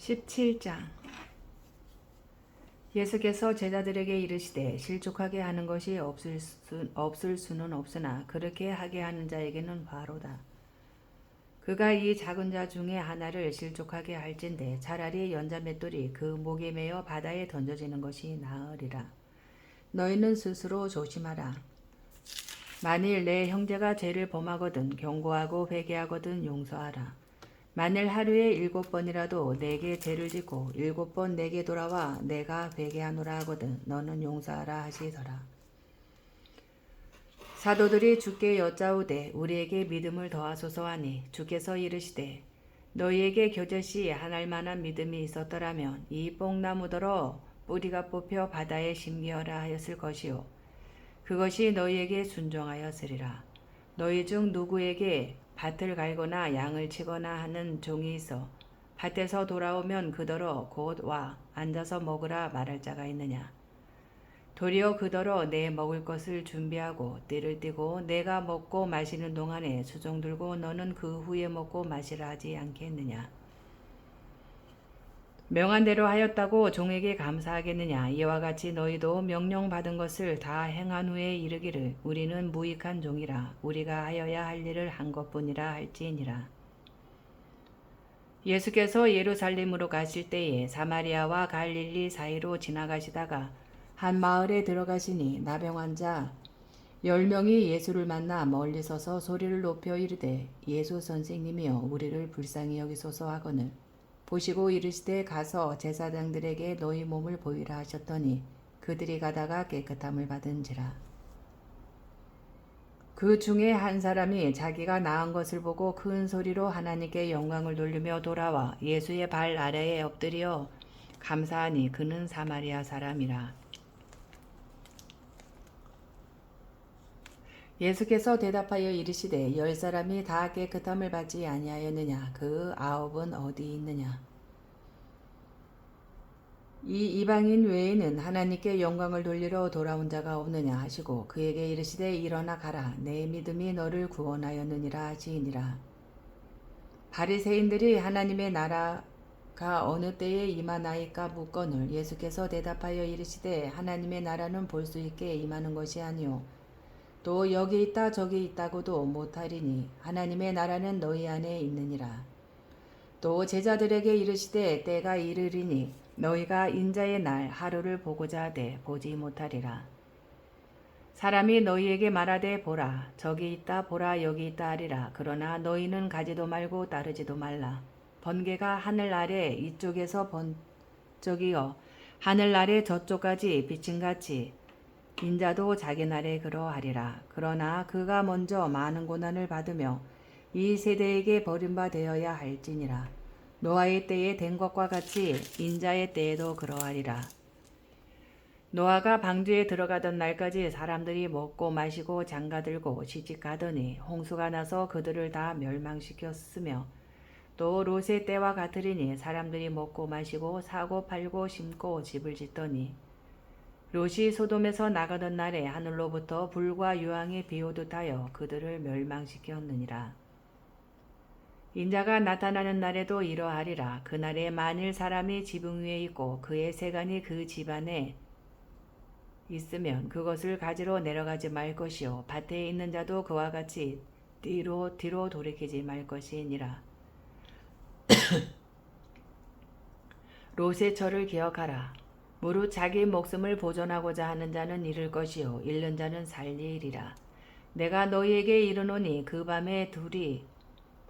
17장. 예수께서 제자들에게 이르시되 실족하게 하는 것이 없을 수는 없으나 그렇게 하게 하는 자에게는 바로다. 그가 이 작은 자 중에 하나를 실족하게 할진대 차라리 연자 맷돌이 그 목에 매어 바다에 던져지는 것이 나으리라. 너희는 스스로 조심하라. 만일 내 형제가 죄를 범하거든 경고하고 회개하거든 용서하라. 만일 하루에 7번이라도 내게 죄를 짓고 7번 내게 돌아와 내가 회개하노라 하거든 너는 용서하라 하시더라. 사도들이 주께 여짜오되 우리에게 믿음을 더하소서 하니 주께서 이르시되 너희에게 겨자씨 하나일 만한 믿음이 있었더라면 이 뽕나무더러 뿌리가 뽑혀 바다에 심기어라 하였을 것이요 그것이 너희에게 순종하였으리라. 너희 중 누구에게 밭을 갈거나 양을 치거나 하는 종이 있어 밭에서 돌아오면 그더러 곧 와 앉아서 먹으라 말할 자가 있느냐. 도리어 그더러 내 먹을 것을 준비하고 띠를 띠고 내가 먹고 마시는 동안에 수종 들고 너는 그 후에 먹고 마시라 하지 않겠느냐. 명한 대로 하였다고 종에게 감사하겠느냐. 이와 같이 너희도 명령받은 것을 다 행한 후에 이르기를 우리는 무익한 종이라 우리가 하여야 할 일을 한 것뿐이라 할지니라. 예수께서 예루살렘으로 가실 때에 사마리아와 갈릴리 사이로 지나가시다가 한 마을에 들어가시니 나병 자 10명이 예수를 만나 멀리 서서 소리를 높여 이르되 예수 선생님이여 우리를 불쌍히 여기소서 하거늘 보시고 이르시되 가서 제사장들에게 너희 몸을 보이라 하셨더니 그들이 가다가 깨끗함을 받은지라. 그 중에 한 사람이 자기가 나은 것을 보고 큰 소리로 하나님께 영광을 돌리며 돌아와 예수의 발 아래에 엎드려 감사하니 그는 사마리아 사람이라. 예수께서 대답하여 이르시되 10사람이 다 깨끗함을 받지 아니하였느냐. 그 9은 어디 있느냐. 이 이방인 외에는 하나님께 영광을 돌리러 돌아온 자가 없느냐 하시고 그에게 이르시되 일어나 가라 내 믿음이 너를 구원하였느니라 하시니라. 바리새인들이 하나님의 나라가 어느 때에 임하나이까 묻거늘 예수께서 대답하여 이르시되 하나님의 나라는 볼 수 있게 임하는 것이 아니요 또 여기 있다 저기 있다고도 못하리니 하나님의 나라는 너희 안에 있느니라. 또 제자들에게 이르시되 때가 이르리니 너희가 인자의 날 하루를 보고자 하되 보지 못하리라. 사람이 너희에게 말하되 보라 저기 있다 보라 여기 있다 하리라. 그러나 너희는 가지도 말고 따르지도 말라. 번개가 하늘 아래 이쪽에서 번쩍이어 하늘 아래 저쪽까지 비침같이 인자도 자기 날에 그러하리라. 그러나 그가 먼저 많은 고난을 받으며 이 세대에게 버림바 되어야 할지니라. 노아의 때에 된 것과 같이 인자의 때에도 그러하리라. 노아가 방주에 들어가던 날까지 사람들이 먹고 마시고 장가들고 시집가더니 홍수가 나서 그들을 다 멸망시켰으며 또 롯의 때와 같으리니 사람들이 먹고 마시고 사고 팔고 심고 집을 짓더니 롯이 소돔에서 나가던 날에 하늘로부터 불과 유황이 비오듯 하여 그들을 멸망시켰느니라. 인자가 나타나는 날에도 이러하리라. 그날에 만일 사람이 지붕 위에 있고 그의 세간이 그 집안에 있으면 그것을 가지러 내려가지 말 것이요 밭에 있는 자도 그와 같이 뒤로 돌이키지 말 것이니라. 롯의 철을 기억하라. 무릇 자기 목숨을 보존하고자 하는 자는 잃을 것이요 잃는 자는 살리리라. 내가 너희에게 이르노니 그 밤에 둘이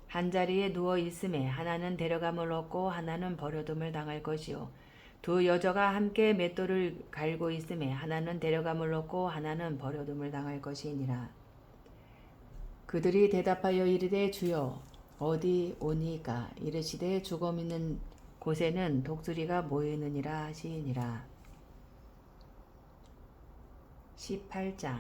한자리에 누워 있음에 하나는 데려감을 얻고 하나는 버려둠을 당할 것이요 두 여자가 함께 맷돌을 갈고 있음에 하나는 데려감을 얻고 하나는 버려둠을 당할 것이니라. 그들이 대답하여 이르되 주여 어디 오니까. 이르시되 죽음 있는 곳에는 독수리가 모이느니라 하시니라. 18장.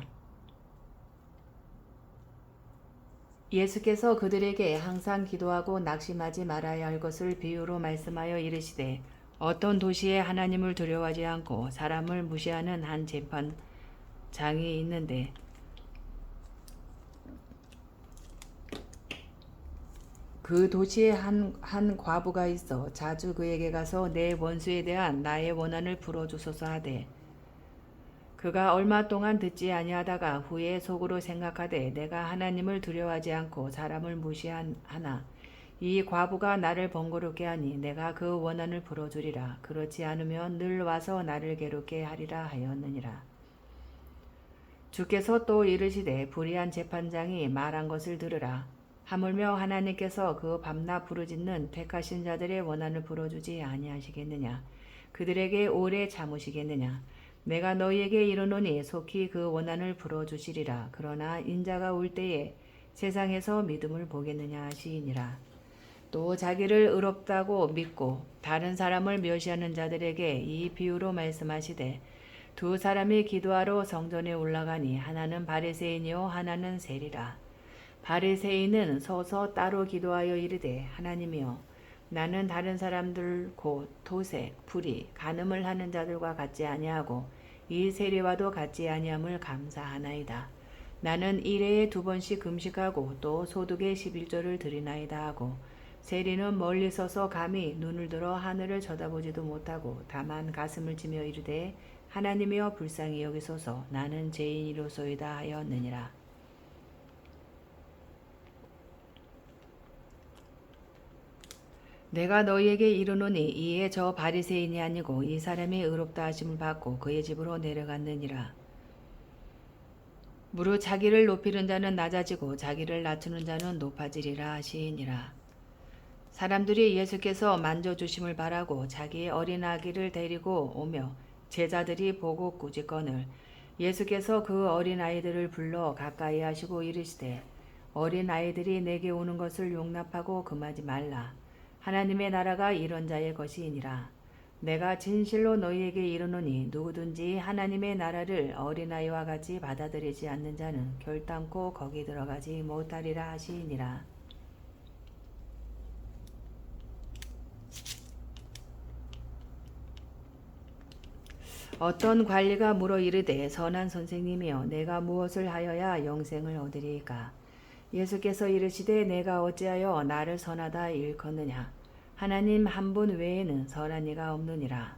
예수께서 그들에게 항상 기도하고 낙심하지 말아야 할 것을 비유로 말씀하여 이르시되 어떤 도시에 하나님을 두려워하지 않고 사람을 무시하는 한 재판장이 있는데 그 도시에 한 과부가 있어 자주 그에게 가서 내 원수에 대한 나의 원한을 풀어주소서 하되 그가 얼마 동안 듣지 아니하다가 후에 속으로 생각하되 내가 하나님을 두려워하지 않고 사람을 무시하나 이 과부가 나를 번거롭게 하니 내가 그 원한을 풀어주리라. 그렇지 않으면 늘 와서 나를 괴롭게 하리라 하였느니라. 주께서 또 이르시되 불의한 재판장이 말한 것을 들으라. 하물며 하나님께서 그 밤낮 부르짖는 택하신 자들의 원한을 풀어주지 아니하시겠느냐. 그들에게 오래 참으시겠느냐. 내가 너희에게 이르노니 속히 그 원한을 풀어주시리라. 그러나 인자가 올 때에 세상에서 믿음을 보겠느냐 하시니라. 또 자기를 의롭다고 믿고 다른 사람을 멸시하는 자들에게 이 비유로 말씀하시되 두 사람이 기도하러 성전에 올라가니 하나는 바리새인이요 하나는 세리라. 바리새인은 서서 따로 기도하여 이르되 하나님이여 나는 다른 사람들 곧 도색, 불의, 간음을 하는 자들과 같지 아니하고 이 세리와도 같지 아니함을 감사하나이다. 나는 일해에 2번씩 금식하고 또 소득의 11조를 드리나이다 하고 세리는 멀리 서서 감히 눈을 들어 하늘을 쳐다보지도 못하고 다만 가슴을 치며 이르되 하나님이여 불쌍히 여기소서 나는 죄인이로소이다 하였느니라. 내가 너희에게 이르노니 이에 저 바리새인이 아니고 이 사람이 의롭다 하심을 받고 그의 집으로 내려갔느니라. 무릇 자기를 높이는 자는 낮아지고 자기를 낮추는 자는 높아지리라 하시니라. 사람들이 예수께서 만져주심을 바라고 자기의 어린 아기를 데리고 오며 제자들이 보고 꾸짖거늘 예수께서 그 어린 아이들을 불러 가까이 하시고 이르시되 어린 아이들이 내게 오는 것을 용납하고 금하지 말라. 하나님의 나라가 이런 자의 것이니라. 내가 진실로 너희에게 이르노니 누구든지 하나님의 나라를 어린아이와 같이 받아들이지 않는 자는 결단코 거기 들어가지 못하리라 하시니라. 어떤 관리가 물어 이르되 선한 선생님이여 내가 무엇을 하여야 영생을 얻으리이까. 예수께서 이르시되 내가 어찌하여 나를 선하다 일컫느냐. 하나님 한 분 외에는 선한 이가 없느니라.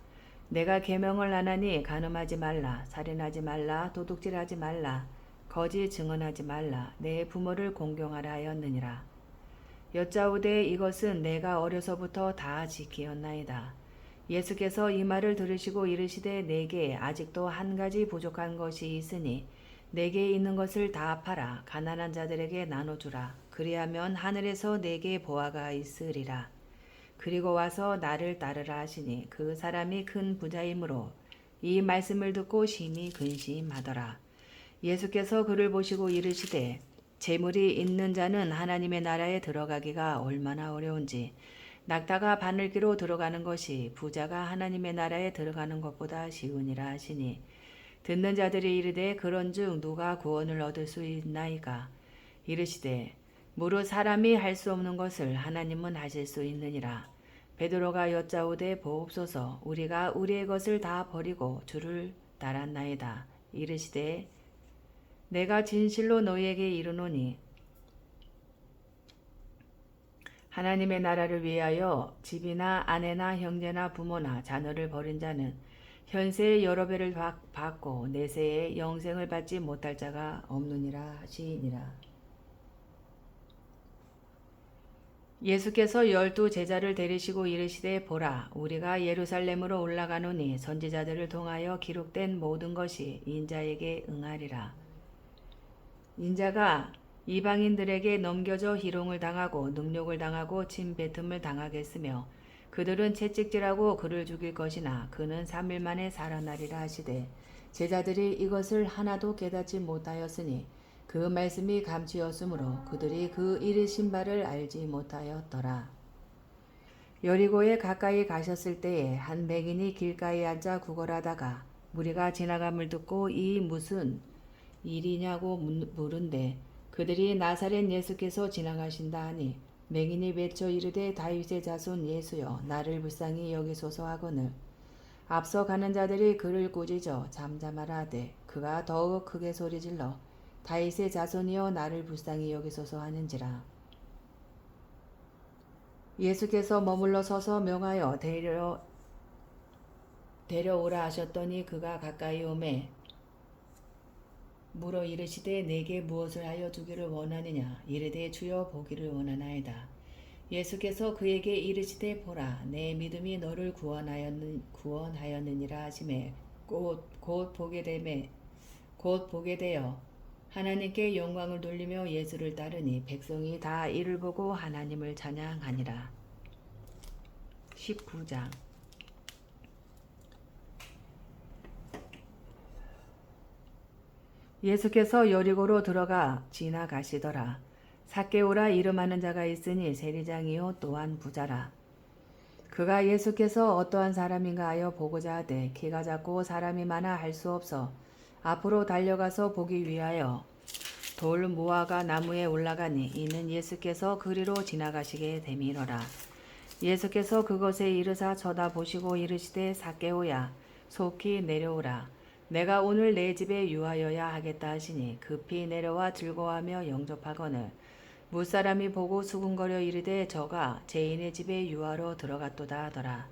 내가 계명을 안 하니 간음하지 말라, 살인하지 말라, 도둑질하지 말라, 거짓 증언하지 말라, 내 부모를 공경하라 하였느니라. 여짜오되 이것은 내가 어려서부터 다 지키었나이다. 예수께서 이 말을 들으시고 이르시되 내게 아직도 한 가지 부족한 것이 있으니 내게 있는 것을 다 팔아 가난한 자들에게 나눠주라. 그리하면 하늘에서 내게 보화가 있으리라. 그리고 와서 나를 따르라 하시니 그 사람이 큰 부자이므로 이 말씀을 듣고 심히 근심하더라. 예수께서 그를 보시고 이르시되 재물이 있는 자는 하나님의 나라에 들어가기가 얼마나 어려운지 낙타가 바늘기로 들어가는 것이 부자가 하나님의 나라에 들어가는 것보다 쉬우니라 하시니 듣는 자들이 이르되 그런즉 누가 구원을 얻을 수 있나이까. 이르시되 무릇 사람이 할 수 없는 것을 하나님은 하실 수 있느니라. 베드로가 여짜오되 보옵소서 우리가 우리의 것을 다 버리고 주를 따랐나이다. 이르시되 내가 진실로 너희에게 이르노니 하나님의 나라를 위하여 집이나 아내나 형제나 부모나 자녀를 버린 자는 현세의 여러 배를 받고 내세의 영생을 받지 못할 자가 없느니라 하시니라. 예수께서 12 제자를 데리시고 이르시되 보라 우리가 예루살렘으로 올라가노니 선지자들을 통하여 기록된 모든 것이 인자에게 응하리라. 인자가 이방인들에게 넘겨져 희롱을 당하고 능욕을 당하고 침뱉음을 당하겠으며 그들은 채찍질하고 그를 죽일 것이나 그는 3일 만에 살아나리라 하시되 제자들이 이것을 하나도 깨닫지 못하였으니 그 말씀이 감추었으므로 그들이 그 이르신 바를 알지 못하였더라. 여리고에 가까이 가셨을 때에 한 맹인이 길가에 앉아 구걸하다가 무리가 지나감을 듣고 이 무슨 일이냐고 물은데 그들이 나사렛 예수께서 지나가신다 하니 맹인이 외쳐 이르되 다윗의 자손 예수여 나를 불쌍히 여기소서 하거늘 앞서 가는 자들이 그를 꾸짖어 잠잠하라 하되 그가 더욱 크게 소리질러 다윗의 자손이여 나를 불쌍히 여기소서 하는지라. 예수께서 머물러 서서 명하여 데려오라 하셨더니 그가 가까이 오매 물어 이르시되 내게 무엇을 하여 주기를 원하느냐. 이르되 주여 보기를 원하나이다. 예수께서 그에게 이르시되 보라 내 믿음이 너를 구원하였느니라 하시매 곧 보게 되어 하나님께 영광을 돌리며 예수를 따르니 백성이 다 이를 보고 하나님을 찬양하니라. 19장. 예수께서 여리고로 들어가 지나가시더라. 삭개오라 이름하는 자가 있으니 세리장이요 또한 부자라. 그가 예수께서 어떠한 사람인가 하여 보고자 하되 키가 작고 사람이 많아 할 수 없어 앞으로 달려가서 보기 위하여 돌 무화과 나무에 올라가니 이는 예수께서 그리로 지나가시게 됨이로라. 예수께서 그것에 이르사 쳐다보시고 이르시되 삭개오야 속히 내려오라. 내가 오늘 내 집에 유하여야 하겠다 하시니 급히 내려와 즐거워하며 영접하거늘 무사람이 보고 수군거려 이르되 저가 죄인의 집에 유하러 들어갔도다 하더라.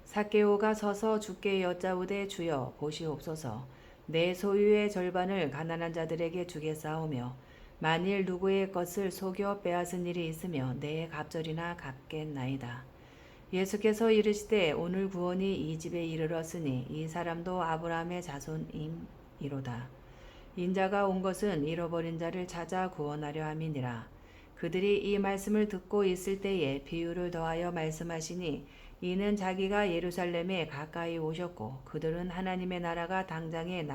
삭개오가 서서 주께 여짜오되 주여 보시옵소서. 내 소유의 절반을 가난한 자들에게 주겠사오며 만일 누구의 것을 속여 빼앗은 일이 있으면 내 갑절이나 갚겠나이다. 예수께서 이르시되 오늘 구원이 이 집에 이르렀으니 이 사람도 아브라함의 자손임이로다. 인자가 온 것은 잃어버린 자를 찾아 구원하려 함이니라. 그들이 이 말씀을 듣고 있을 때에 비유를 더하여 말씀하시니 이는 자기가 예루살렘에 가까이 오셨고 그들은 하나님의 나라가 당장에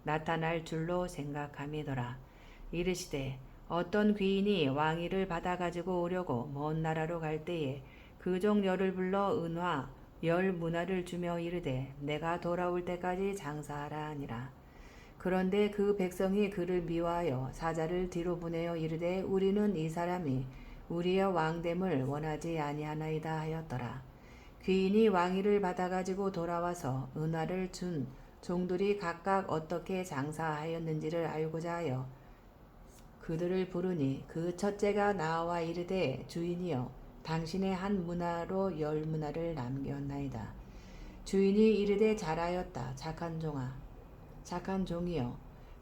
나타날 줄로 생각함이더라. 이르시되 어떤 귀인이 왕위를 받아 가지고 오려고 먼 나라로 갈 때에 그 종 열을 불러 은화 10문화를 주며 이르되 내가 돌아올 때까지 장사하라 하니라. 그런데 그 백성이 그를 미워하여 사자를 뒤로 보내어 이르되 우리는 이 사람이 우리의 왕됨을 원하지 아니하나이다 하였더라. 귀인이 왕위를 받아가지고 돌아와서 은화를 준 종들이 각각 어떻게 장사하였는지를 알고자 하여 그들을 부르니 그 첫째가 나와 이르되 주인이여 당신의 한 문화로 10문화를 남겼나이다. 주인이 이르되 잘하였다. 착한 종이여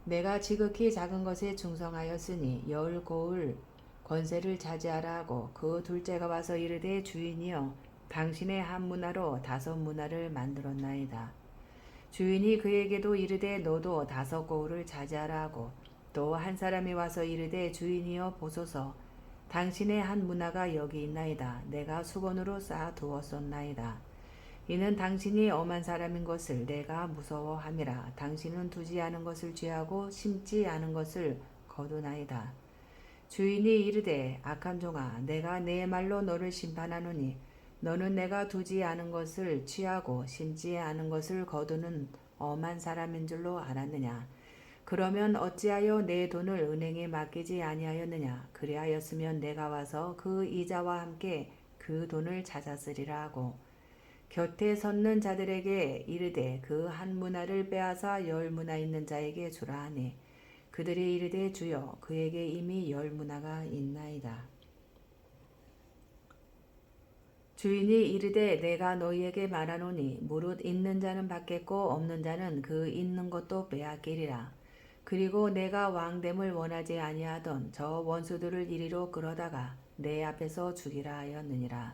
내가 지극히 작은 것에 충성하였으니 10고을 권세를 차지하라 하고 그 둘째가 와서 이르되 주인이여 당신의 한 문화로 5문화를 만들었나이다. 주인이 그에게도 이르되 너도 5고을을 차지하라 하고 또 한 사람이 와서 이르되 주인이여 보소서 당신의 한 문화가 여기 있나이다. 내가 수건으로 쌓아 두었었나이다. 이는 당신이 엄한 사람인 것을 내가 무서워함이라. 당신은 두지 않은 것을 취하고 심지 않은 것을 거두나이다. 주인이 이르되 악한 종아 내가 내 말로 너를 심판하노니 너는 내가 두지 않은 것을 취하고 심지 않은 것을 거두는 엄한 사람인 줄로 알았느냐. 그러면 어찌하여 내 돈을 은행에 맡기지 아니하였느냐. 그리하였으면 내가 와서 그 이자와 함께 그 돈을 찾았으리라 하고 곁에 섰는 자들에게 이르되 그 한 문화를 빼앗아 10문화 있는 자에게 주라 하니 그들이 이르되 주여 그에게 이미 10문화가 있나이다. 주인이 이르되 내가 너희에게 말하노니 무릇 있는 자는 받겠고 없는 자는 그 있는 것도 빼앗기리라. 그리고 내가 왕됨을 원하지 아니하던 저 원수들을 이리로 끌어다가 내 앞에서 죽이라 하였느니라.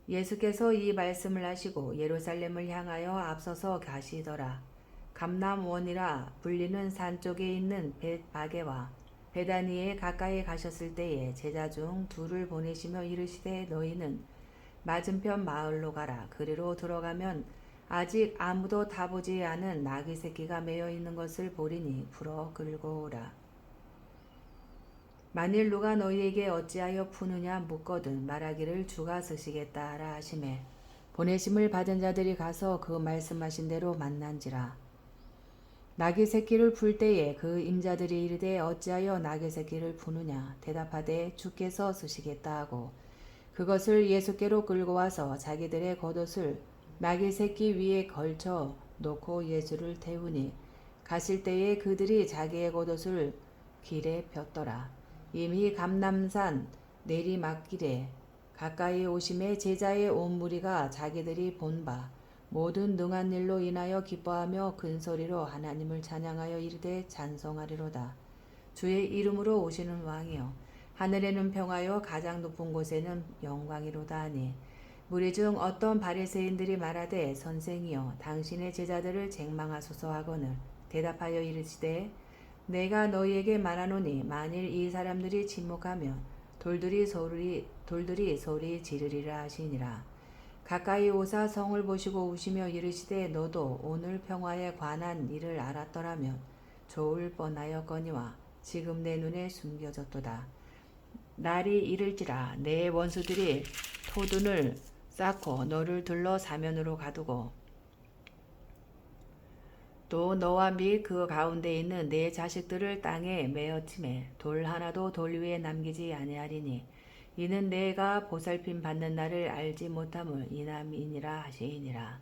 예수께서 이 말씀을 하시고 예루살렘을 향하여 앞서서 가시더라. 감람원이라 불리는 산 쪽에 있는 벳바게와 베다니에 가까이 가셨을 때에 제자 중 둘을 보내시며 이르시되 너희는 맞은편 마을로 가라. 그리로 들어가면 아직 아무도 타보지 않은 나귀 새끼가 매여 있는 것을 보리니 풀어 끌고 오라. 만일 누가 너희에게 어찌하여 푸느냐 묻거든 말하기를 주가 쓰시겠다 하라 하시매 보내심을 받은 자들이 가서 그 말씀하신 대로 만난지라. 나귀 새끼를 풀 때에 그 임자들이 이르되 어찌하여 나귀 새끼를 푸느냐 대답하되 주께서 쓰시겠다 하고 그것을 예수께로 끌고 와서 자기들의 겉옷을 나귀 새끼 위에 걸쳐 놓고 예수를 태우니 가실 때에 그들이 자기의 겉옷을 길에 폈더라. 이미 감람산 내리막길에 가까이 오심에 제자의 온 무리가 자기들이 본 바 모든 능한 일로 인하여 기뻐하며 큰 소리로 하나님을 찬양하여 이르되 찬송하리로다. 주의 이름으로 오시는 왕이여 하늘에는 평화요 가장 높은 곳에는 영광이로다 하니 무리 중 어떤 바리새인들이 말하되 선생이여 당신의 제자들을 책망하소서 하거늘 대답하여 이르시되 내가 너희에게 말하노니 만일 이 사람들이 침묵하면 돌들이 소리 지르리라 하시니라. 가까이 오사 성을 보시고 우시며 이르시되 너도 오늘 평화에 관한 일을 알았더라면 좋을 뻔하였거니와 지금 내 눈에 숨겨졌도다. 날이 이를지라 내 원수들이 토둔을 쌓고 너를 둘러 사면으로 가두고 또 너와 및 그 가운데 있는 내 자식들을 땅에 메어침에 돌 하나도 돌 위에 남기지 아니하리니 이는 내가 보살핌 받는 날을 알지 못함을 이남이니라 하시니라.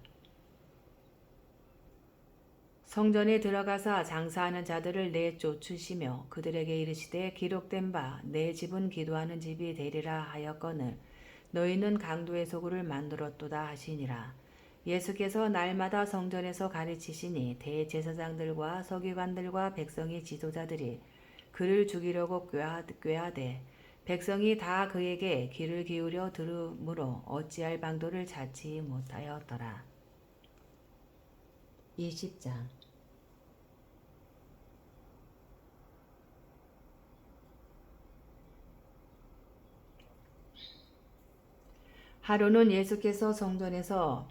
성전에 들어가사 장사하는 자들을 내쫓으시며 그들에게 이르시되 기록된 바 내 집은 기도하는 집이 되리라 하였거늘 너희는 강도의 소굴을 만들었도다 하시니라. 예수께서 날마다 성전에서 가르치시니 대제사장들과 서기관들과 백성의 지도자들이 그를 죽이려고 꾀하되 백성이 다 그에게 귀를 기울여 들으므로 어찌할 방도를 찾지 못하였더라. 20장 하루는 예수께서 성전에서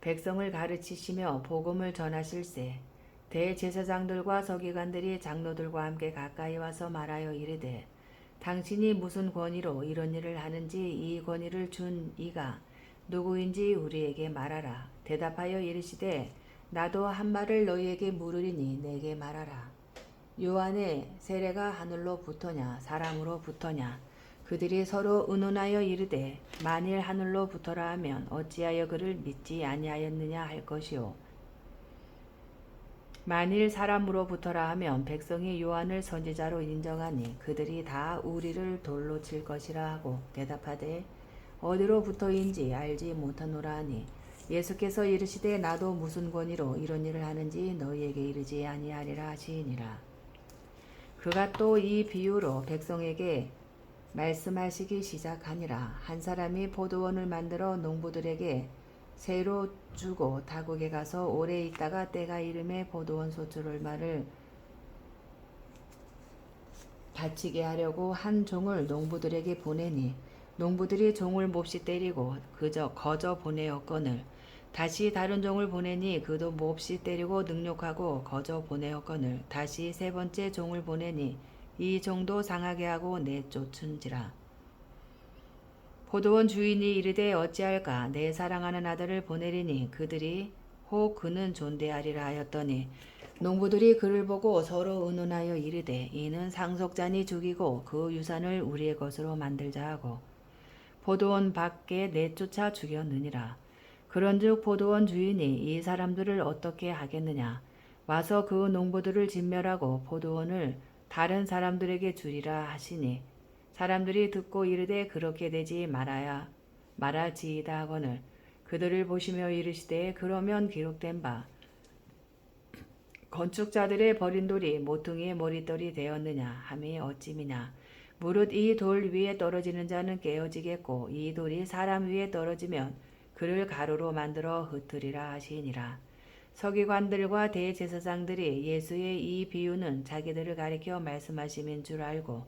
백성을 가르치시며 복음을 전하실세 대제사장들과 서기관들이 장로들과 함께 가까이 와서 말하여 이르되 당신이 무슨 권위로 이런 일을 하는지 이 권위를 준 이가 누구인지 우리에게 말하라. 대답하여 이르시되 나도 한 말을 너희에게 물으리니 내게 말하라. 요한의 세례가 하늘로 부터냐 사람으로 부터냐. 그들이 서로 의논하여 이르되 만일 하늘로 부터라 하면 어찌하여 그를 믿지 아니하였느냐 할 것이요 만일 사람으로 부터라 하면 백성이 요한을 선지자로 인정하니 그들이 다 우리를 돌로 칠 것이라 하고 대답하되 어디로 부터인지 알지 못하노라 하니 예수께서 이르시되 나도 무슨 권위로 이런 일을 하는지 너희에게 이르지 아니하리라 하시니라. 그가 또 이 비유로 백성에게 말씀하시기 시작하니라. 한 사람이 포도원을 만들어 농부들에게 새로 주고 타국에 가서 오래 있다가 때가 이름에 포도원 소출 얼마를 바치게 하려고 한 종을 농부들에게 보내니 농부들이 종을 몹시 때리고 거저 보내었거늘 다시 다른 종을 보내니 그도 몹시 때리고 능욕하고 거저 보내었거늘 다시 세 번째 종을 보내니 이 종도 상하게 하고 내쫓은지라. 포도원 주인이 이르되 어찌할까 내 사랑하는 아들을 보내리니 그들이 혹 그는 존대하리라 하였더니 농부들이 그를 보고 서로 의논하여 이르되 이는 상속자니 죽이고 그 유산을 우리의 것으로 만들자 하고 포도원 밖에 내쫓아 죽였느니라. 그런즉 포도원 주인이 이 사람들을 어떻게 하겠느냐. 와서 그 농부들을 진멸하고 포도원을 다른 사람들에게 주리라 하시니 사람들이 듣고 이르되 그렇게 되지 말아지이다 하거늘 그들을 보시며 이르시되 그러면 기록된 바 건축자들의 버린 돌이 모퉁이의 머릿돌이 되었느냐 함이 어찌미냐. 무릇 이 돌 위에 떨어지는 자는 깨어지겠고 이 돌이 사람 위에 떨어지면 그를 가루로 만들어 흩으리라 하시니라. 서기관들과 대제사장들이 예수의 이 비유는 자기들을 가리켜 말씀하심인 줄 알고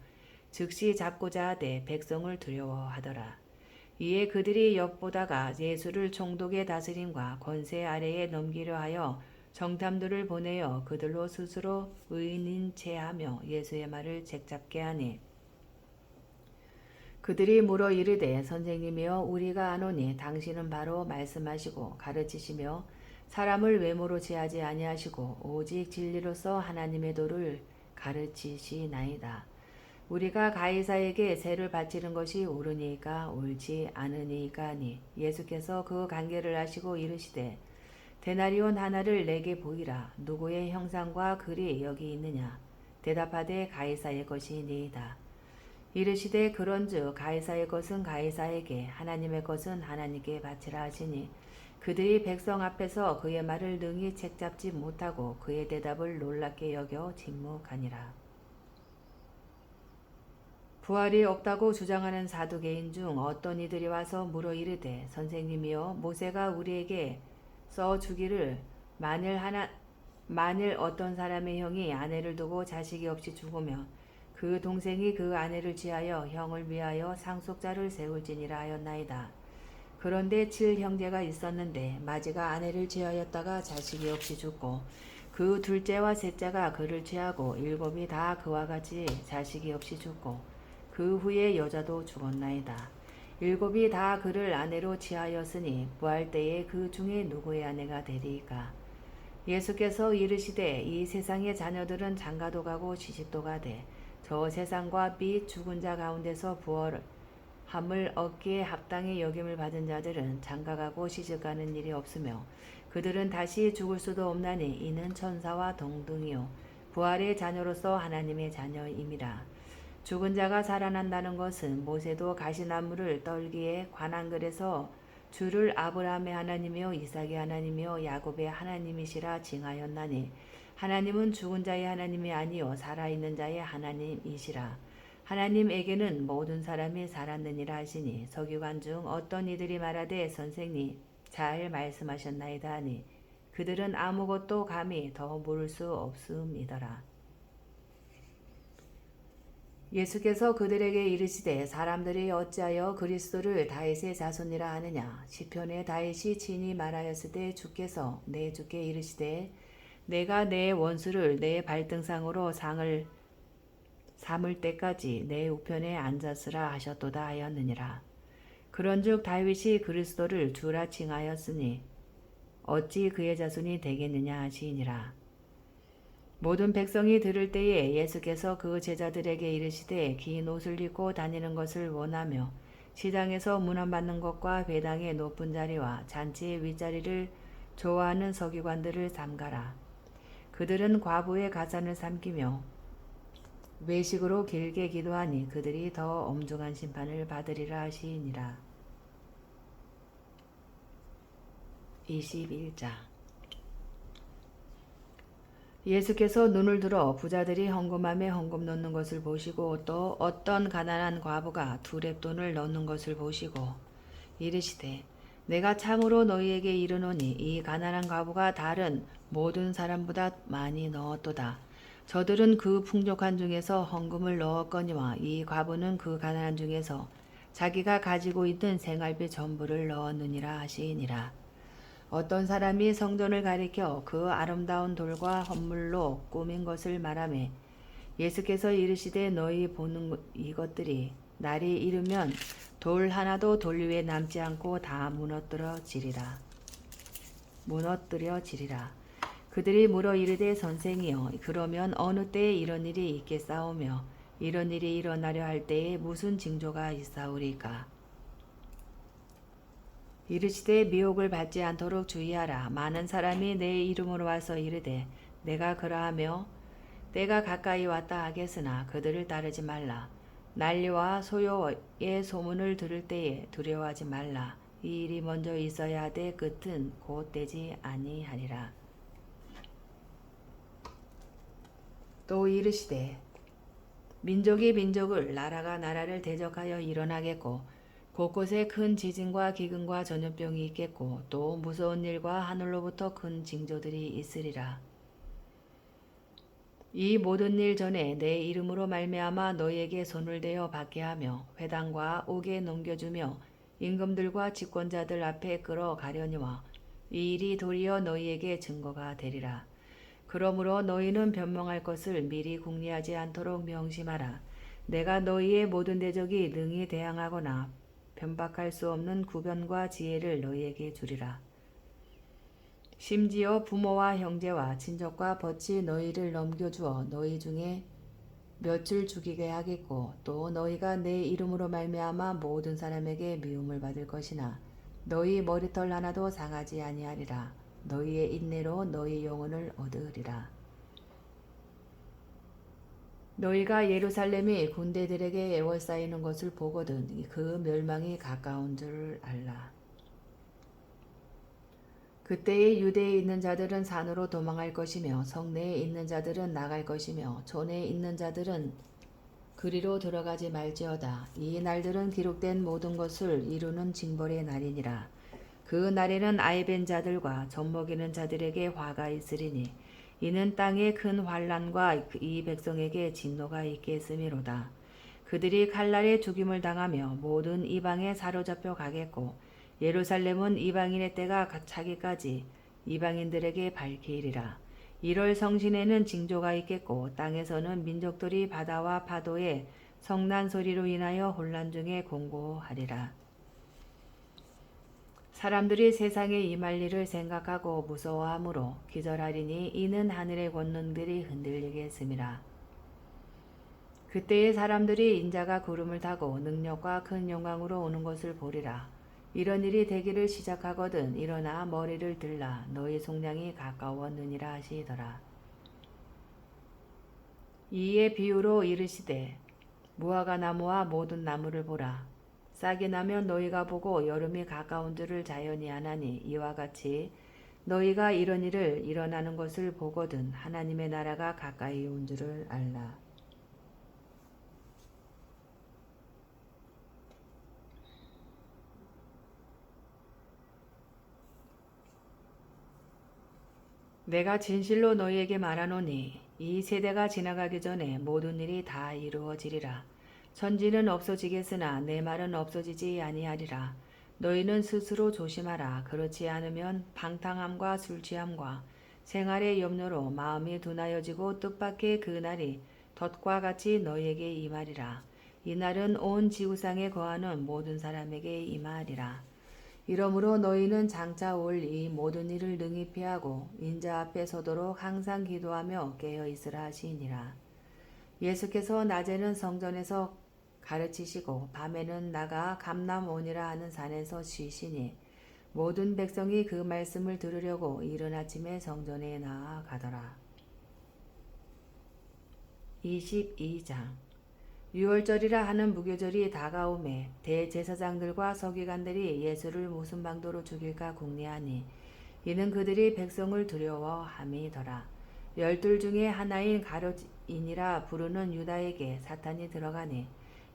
즉시 잡고자 하되 백성을 두려워하더라. 이에 그들이 엿보다가 예수를 총독의 다스림과 권세 아래에 넘기려 하여 정탐들을 보내어 그들로 스스로 의인인 체하며 예수의 말을 책잡게 하니 그들이 물어 이르되 선생님이여 우리가 아노니 당신은 바로 말씀하시고 가르치시며 사람을 외모로 제하지 아니하시고 오직 진리로서 하나님의 도를 가르치시나이다. 우리가 가이사에게 세를 바치는 것이 옳으니까 옳지 않으니까 하니 예수께서 그 관계를 아시고 이르시되 데나리온 하나를 내게 보이라. 누구의 형상과 글이 여기 있느냐. 대답하되 가이사의 것이니이다. 이르시되 그런즉 가이사의 것은 가이사에게 하나님의 것은 하나님께 바치라 하시니 그들이 백성 앞에서 그의 말을 능히 책잡지 못하고 그의 대답을 놀랍게 여겨 침묵하니라. 부활이 없다고 주장하는 사두개인 중 어떤 이들이 와서 물어 이르되 선생님이여 모세가 우리에게 써 주기를 만일 어떤 사람의 형이 아내를 두고 자식이 없이 죽으면 그 동생이 그 아내를 취하여 형을 위하여 상속자를 세울지니라 하였나이다. 그런데 7형제가 있었는데 마지가 아내를 취하였다가 자식이 없이 죽고 그 둘째와 셋째가 그를 취하고 7이 다 그와 같이 자식이 없이 죽고 그 후에 여자도 죽었나이다. 7이 다 그를 아내로 취하였으니 부활 때에 그 중에 누구의 아내가 되리이까. 예수께서 이르시되 이 세상의 자녀들은 장가도 가고 시집도 가되 저 세상과 및 죽은 자 가운데서 부활함을 얻기에 합당히 여김을 받은 자들은 장가가고 시집가는 일이 없으며 그들은 다시 죽을 수도 없나니 이는 천사와 동등이요 부활의 자녀로서 하나님의 자녀임이라. 죽은 자가 살아난다는 것은 모세도 가시나무를 떨기에 관한글에서 주를 아브라함의 하나님이요 이삭의 하나님이요 야곱의 하나님이시라 징하였나니 하나님은 죽은 자의 하나님이 아니요 살아있는 자의 하나님이시라. 하나님에게는 모든 사람이 살았느니라 하시니 서기관 중 어떤 이들이 말하되 선생님 잘 말씀하셨나이다 하니 그들은 아무것도 감히 더 물을 수 없음이더라. 예수께서 그들에게 이르시되 사람들이 어찌하여 그리스도를 다윗의 자손이라 하느냐. 시편에 다윗이 친히 말하였으되 주께서 내 주께 이르시되 내가 내 원수를 내 발등상으로 상을 삼을 때까지 내 우편에 앉았으라 하셨도다 하였느니라. 그런즉 다윗이 그리스도를 주라 칭하였으니 어찌 그의 자손이 되겠느냐 하시니라. 모든 백성이 들을 때에 예수께서 그 제자들에게 이르시되 긴 옷을 입고 다니는 것을 원하며 시장에서 문안받는 것과 회당의 높은 자리와 잔치의 윗자리를 좋아하는 서기관들을 삼가라. 그들은 과부의 가산을 삼키며 외식으로 길게 기도하니 그들이 더 엄중한 심판을 받으리라 하시니라. 21장 예수께서 눈을 들어 부자들이 헌금함에 헌금 넣는 것을 보시고 또 어떤 가난한 과부가 2렙돈을 넣는 것을 보시고 이르시되 내가 참으로 너희에게 이르노니 이 가난한 과부가 다른 모든 사람보다 많이 넣었도다. 저들은 그 풍족한 중에서 헌금을 넣었거니와 이 과부는 그 가난한 중에서 자기가 가지고 있는 생활비 전부를 넣었느니라 하시니라. 어떤 사람이 성전을 가리켜 그 아름다운 돌과 헌물로 꾸민 것을 말하매 예수께서 이르시되 너희 보는 이것들이 날이 이르면 돌 하나도 돌 위에 남지 않고 다 무너뜨려지리라. 그들이 물어 이르되 선생이여 그러면 어느 때에 이런 일이 있겠사오며 이런 일이 일어나려 할 때에 무슨 징조가 있사오리까. 이르시되 미혹을 받지 않도록 주의하라. 많은 사람이 내 이름으로 와서 이르되 내가 그러하며 때가 가까이 왔다 하겠으나 그들을 따르지 말라. 난리와 소요의 소문을 들을 때에 두려워하지 말라. 이 일이 먼저 있어야 하되 끝은 곧 되지 아니하리라. 또 이르시되 민족이 민족을 나라가 나라를 대적하여 일어나겠고 곳곳에 큰 지진과 기근과 전염병이 있겠고 또 무서운 일과 하늘로부터 큰 징조들이 있으리라. 이 모든 일 전에 내 이름으로 말미암아 너희에게 손을 대어 받게 하며 회당과 옥에 넘겨주며 임금들과 집권자들 앞에 끌어가려니와 이 일이 도리어 너희에게 증거가 되리라. 그러므로 너희는 변명할 것을 미리 궁리하지 않도록 명심하라. 내가 너희의 모든 대적이 능히 대항하거나 변박할 수 없는 구변과 지혜를 너희에게 주리라. 심지어 부모와 형제와 친족과 벗이 너희를 넘겨주어 너희 중에 몇을 죽이게 하겠고 또 너희가 내 이름으로 말미암아 모든 사람에게 미움을 받을 것이나 너희 머리털 하나도 상하지 아니하리라. 너희의 인내로 너희 영혼을 얻으리라. 너희가 예루살렘이 군대들에게 에워싸이는 것을 보거든 그 멸망이 가까운 줄 알라. 그때에 유대에 있는 자들은 산으로 도망할 것이며 성내에 있는 자들은 나갈 것이며 촌에 있는 자들은 그리로 들어가지 말지어다. 이 날들은 기록된 모든 것을 이루는 징벌의 날이니라. 그 날에는 아이벤 자들과 젖먹이는 자들에게 화가 있으리니 이는 땅에 큰 환난과 이 백성에게 진노가 있겠음이로다. 그들이 칼날에 죽임을 당하며 모든 이방에 사로잡혀 가겠고 예루살렘은 이방인의 때가 차기까지 이방인들에게 밝히리라. 1월 성신에는 징조가 있겠고 땅에서는 민족들이 바다와 파도의 성난 소리로 인하여 혼란 중에 공고하리라. 사람들이 세상에 임할 일을 생각하고 무서워하므로 기절하리니 이는 하늘의 권능들이 흔들리겠음이라. 그때에 사람들이 인자가 구름을 타고 능력과 큰 영광으로 오는 것을 보리라. 이런 일이 되기를 시작하거든 일어나 머리를 들라 너희 속량이 가까웠느니라 하시더라. 이에 비유로 이르시되 무화과 나무와 모든 나무를 보라. 싹이 나면 너희가 보고 여름이 가까운 줄을 자연히 아나니 이와 같이 너희가 이런 일을 일어나는 것을 보거든 하나님의 나라가 가까이 온 줄을 알라. 내가 진실로 너희에게 말하노니 이 세대가 지나가기 전에 모든 일이 다 이루어지리라. 천지는 없어지겠으나 내 말은 없어지지 아니하리라. 너희는 스스로 조심하라. 그렇지 않으면 방탕함과 술취함과 생활의 염려로 마음이 둔하여지고 뜻밖의 그 날이 덫과 같이 너희에게 임하리라. 이 날은 온 지구상에 거하는 모든 사람에게 임하리라. 이러므로 너희는 장차 올 이 모든 일을 능히 피하고 인자 앞에 서도록 항상 기도하며 깨어 있으라 하시니라. 예수께서 낮에는 성전에서 가르치시고 밤에는 나가 감람원이라 하는 산에서 쉬시니 모든 백성이 그 말씀을 들으려고 이른 아침에 성전에 나아가더라. 22장 유월절이라 하는 무교절이 다가오매 대제사장들과 서기관들이 예수를 무슨 방도로 죽일까 궁리하니 이는 그들이 백성을 두려워함이더라. 12 중에 하나인 가룟인이라 부르는 유다에게 사탄이 들어가니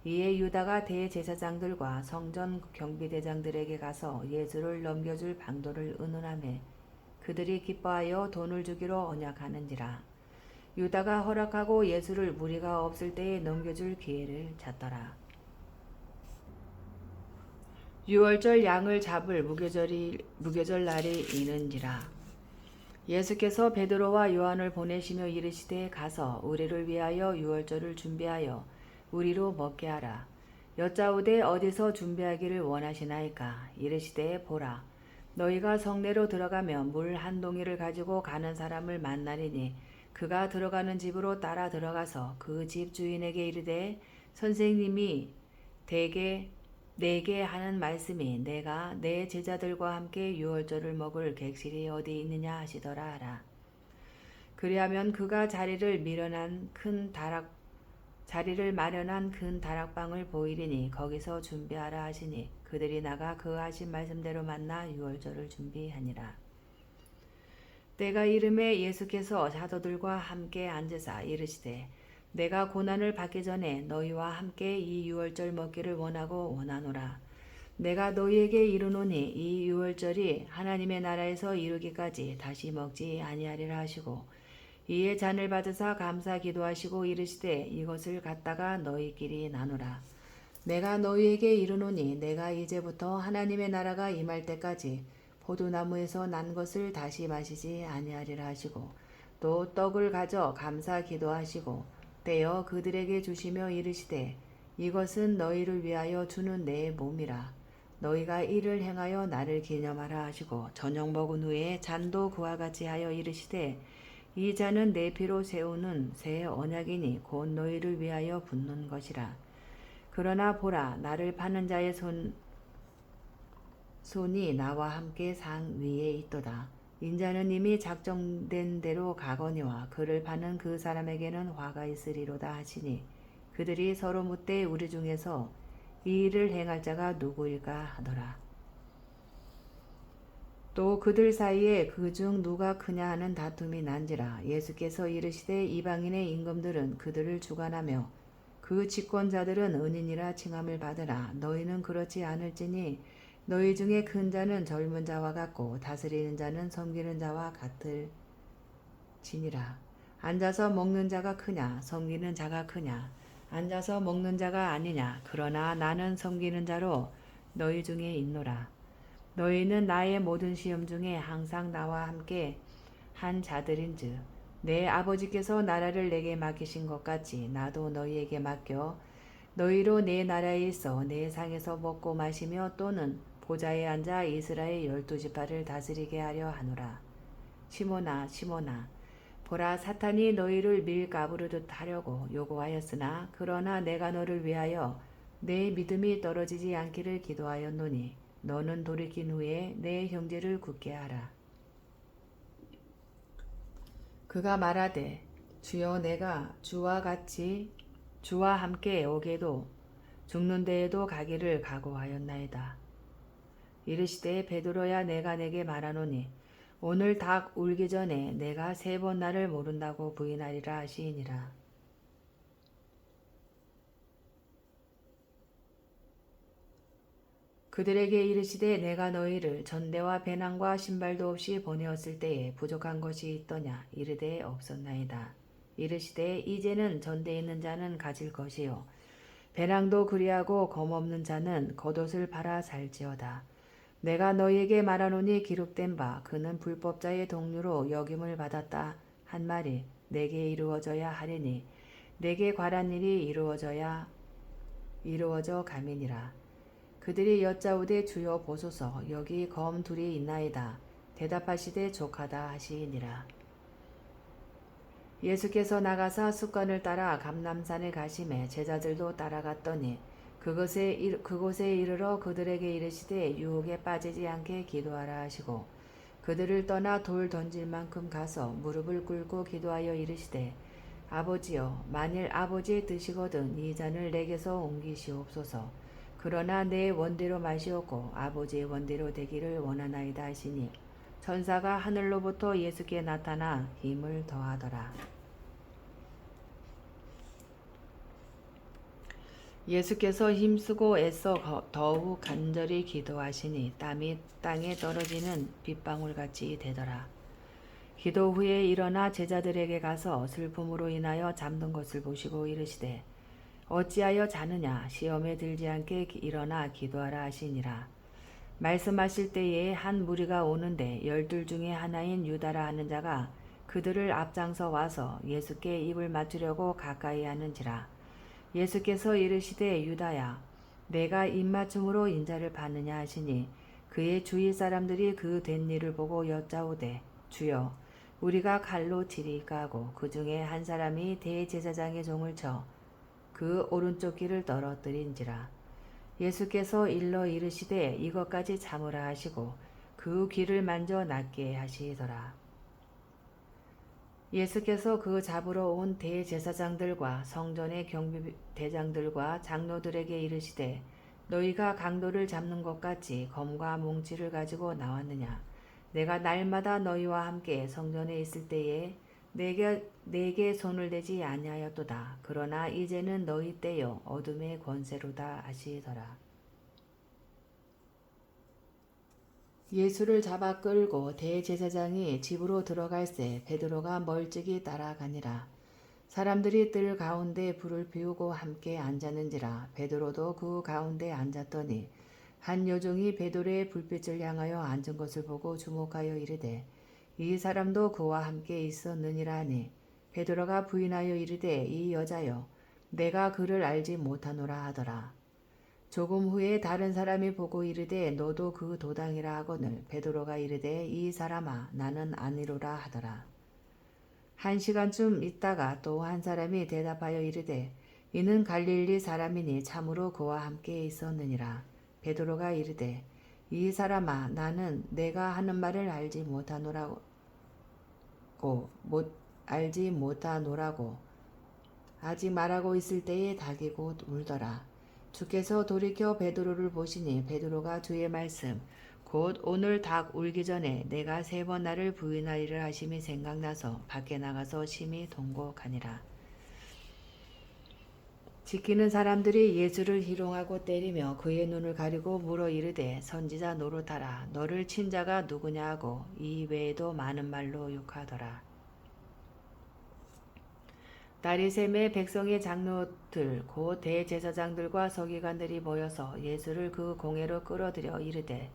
이에 유다가 대제사장들과 성전 경비대장들에게 가서 예수를 넘겨줄 방도를 의논하매 그들이 기뻐하여 돈을 주기로 언약하는지라. 유다가 허락하고 예수를 무리가 없을 때에 넘겨줄 기회를 찾더라. 유월절 양을 잡을 무교절 날이 이른지라. 예수께서 베드로와 요한을 보내시며 이르시되 가서 우리를 위하여 유월절을 준비하여 우리로 먹게 하라. 여짜오되 어디서 준비하기를 원하시나이까. 이르시되 보라 너희가 성내로 들어가면 물 한 동이를 가지고 가는 사람을 만나리니 그가 들어가는 집으로 따라 들어가서 그 집 주인에게 이르되 선생님이 내게 하는 말씀이 내가 내 제자들과 함께 유월절을 먹을 객실이 어디 있느냐 하시더라 하라. 그리하면 그가 자리를 마련한 큰 다락방을 보이리니 거기서 준비하라 하시니 그들이 나가 그 하신 말씀대로 만나 유월절을 준비하니라. 때가 이름에 예수께서 사도들과 함께 앉으사 이르시되 내가 고난을 받기 전에 너희와 함께 이 유월절 먹기를 원하노라. 내가 너희에게 이르노니 이 유월절이 하나님의 나라에서 이르기까지 다시 먹지 아니하리라 하시고 이에 잔을 받으사 감사 기도하시고 이르시되 이것을 갖다가 너희끼리 나누라. 내가 너희에게 이르노니 내가 이제부터 하나님의 나라가 임할 때까지 포도나무에서 난 것을 다시 마시지 아니하리라 하시고 또 떡을 가져 감사 기도하시고 떼어 그들에게 주시며 이르시되 이것은 너희를 위하여 주는 내 몸이라. 너희가 이를 행하여 나를 기념하라 하시고 저녁 먹은 후에 잔도 그와 같이 하여 이르시되 이 잔은 내 피로 세우는 새 언약이니 곧 너희를 위하여 붓는 것이라. 그러나 보라 나를 파는 자의 손이 나와 함께 상 위에 있도다. 인자는 이미 작정된 대로 가거니와 그를 파는 그 사람에게는 화가 있으리로다 하시니 그들이 서로 묻되 우리 중에서 이 일을 행할 자가 누구일까 하더라. 또 그들 사이에 그 중 누가 크냐 하는 다툼이 난지라. 예수께서 이르시되 이방인의 임금들은 그들을 주관하며 그 집권자들은 은인이라 칭함을 받으라. 너희는 그렇지 않을지니 너희 중에 큰 자는 젊은 자와 같고 다스리는 자는 섬기는 자와 같을지니라. 앉아서 먹는 자가 크냐 섬기는 자가 크냐. 앉아서 먹는 자가 아니냐. 그러나 나는 섬기는 자로 너희 중에 있노라. 너희는 나의 모든 시험 중에 항상 나와 함께 한 자들인즉 내 아버지께서 나라를 내게 맡기신 것 같이 나도 너희에게 맡겨 너희로 내 나라에 있어 내 상에서 먹고 마시며 또는 보좌에 앉아 이스라엘 12지파를 다스리게 하려 하노라. 시몬아 시몬아 보라 사탄이 너희를 밀가부르듯 하려고 요구하였으나 그러나 내가 너를 위하여 내 믿음이 떨어지지 않기를 기도하였노니 너는 돌이킨 후에 내 형제를 굳게 하라. 그가 말하되 주여 내가 주와 함께 오게도 죽는 데에도 가기를 각오하였나이다. 이르시되 베드로야 내가 내게 말하노니 오늘 닭 울기 전에 내가 3번 나를 모른다고 부인하리라 하시니라. 그들에게 이르시되 내가 너희를 전대와 배낭과 신발도 없이 보내었을 때에 부족한 것이 있더냐. 이르되 없었나이다. 이르시되 이제는 전대에 있는 자는 가질 것이요 배낭도 그리하고 검없는 자는 겉옷을 팔아 살지어다. 내가 너희에게 말하노니 기록된 바 그는 불법자의 동류로 역임을 받았다 한 말이 내게 이루어져야 하리니 내게 관한 일이 이루어져 감이니라. 그들이 여짜오되 주여 보소서 여기 검 둘이 있나이다. 대답하시되 족하다 하시니라. 예수께서 나가사 습관을 따라 감람산에 가심에 제자들도 따라갔더니 그곳에 이르러 그들에게 이르시되 유혹에 빠지지 않게 기도하라 하시고 그들을 떠나 돌 던질 만큼 가서 무릎을 꿇고 기도하여 이르시되 아버지여 만일 아버지의 뜻이거든 이 잔을 내게서 옮기시옵소서. 그러나 내 원대로 마시옵고 아버지의 원대로 되기를 원하나이다 하시니 천사가 하늘로부터 예수께 나타나 힘을 더하더라. 예수께서 힘쓰고 애써 더욱 간절히 기도하시니 땀이 땅에 떨어지는 빗방울같이 되더라. 기도 후에 일어나 제자들에게 가서 슬픔으로 인하여 잠든 것을 보시고 이르시되 어찌하여 자느냐 시험에 들지 않게 일어나 기도하라 하시니라. 말씀하실 때에 한 무리가 오는데 12 중에 하나인 유다라 하는 자가 그들을 앞장서 와서 예수께 입을 맞추려고 가까이 하는지라. 예수께서 이르시되 유다야 내가 입맞춤으로 인자를 받느냐 하시니 그의 주위 사람들이 그 된 일을 보고 여짜오되 주여 우리가 칼로 치리까 하고 그 중에 한 사람이 대제사장의 종을 쳐 그 오른쪽 귀를 떨어뜨린지라. 예수께서 일러 이르시되 이것까지 참으라 하시고 그 귀를 만져 낫게 하시더라. 예수께서 그 잡으러 온 대제사장들과 성전의 경비대장들과 장로들에게 이르시되 너희가 강도를 잡는 것 같이 검과 몽치를 가지고 나왔느냐. 내가 날마다 너희와 함께 성전에 있을 때에 내게 손을 대지 아니하였도다. 그러나 이제는 너희 때요 어둠의 권세로다 하시더라. 예수를 잡아 끌고 대제사장이 집으로 들어갈새 베드로가 멀찍이 따라가니라. 사람들이 뜰 가운데 불을 피우고 함께 앉았는지라. 베드로도 그 가운데 앉았더니 한 여종이 베드로의 불빛을 향하여 앉은 것을 보고 주목하여 이르되 이 사람도 그와 함께 있었느니라 하니 베드로가 부인하여 이르되 이 여자여 내가 그를 알지 못하노라 하더라. 조금 후에 다른 사람이 보고 이르되 너도 그 도당이라 하거늘 베드로가 이르되 이 사람아 나는 아니로라 하더라. 1시간쯤 있다가 또 한 사람이 대답하여 이르되 이는 갈릴리 사람이니 참으로 그와 함께 있었느니라. 베드로가 이르되 이 사람아, 나는 내가 하는 말을 알지 못하노라고 아직 말하고 있을 때에 닭이 곧 울더라. 주께서 돌이켜 베드로를 보시니 베드로가 주의 말씀 곧 오늘 닭 울기 전에 내가 3번 나를 부인하리라 하심이 생각나서 밖에 나가서 심히 동곡하니라. 지키는 사람들이 예수를 희롱하고 때리며 그의 눈을 가리고 물어 이르되 선지자 노릇하라. 너를 친 자가 누구냐 하고 이 외에도 많은 말로 욕하더라. 날이 새매 백성의 장로들 곧 대제사장들과 서기관들이 모여서 예수를 그 공회로 끌어들여 이르되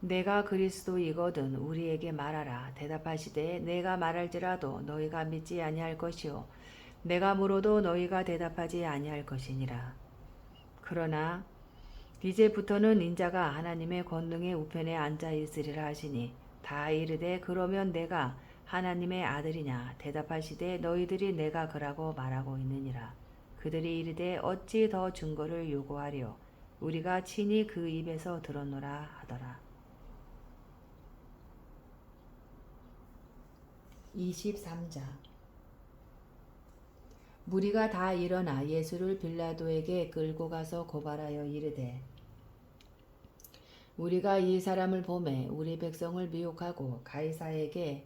내가 그리스도이거든 우리에게 말하라. 대답하시되 내가 말할지라도 너희가 믿지 아니할 것이요 내가 물어도 너희가 대답하지 아니할 것이니라. 그러나 이제부터는 인자가 하나님의 권능의 우편에 앉아 있으리라 하시니 다 이르되 그러면 내가 하나님의 아들이냐 대답하시되 너희들이 내가 그라고 말하고 있느니라. 그들이 이르되 어찌 더 증거를 요구하리요 우리가 친히 그 입에서 들었노라 하더라. 23장 무리가 다 일어나 예수를 빌라도에게 끌고 가서 고발하여 이르되 우리가 이 사람을 보매 우리 백성을 미혹하고 가이사에게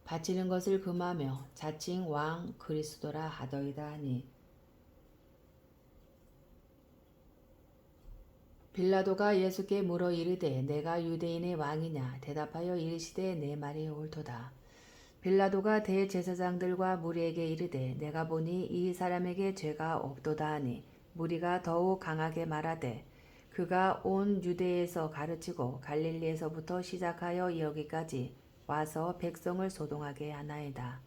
바치는 것을 금하며 자칭 왕 그리스도라 하더이다 하니 빌라도가 예수께 물어 이르되 내가 유대인의 왕이냐 대답하여 이르시되 내 말이 옳도다. 빌라도가 대제사장들과 무리에게 이르되 내가 보니 이 사람에게 죄가 없도다 하니 무리가 더욱 강하게 말하되 그가 온 유대에서 가르치고 갈릴리에서부터 시작하여 여기까지 와서 백성을 소동하게 하나이다.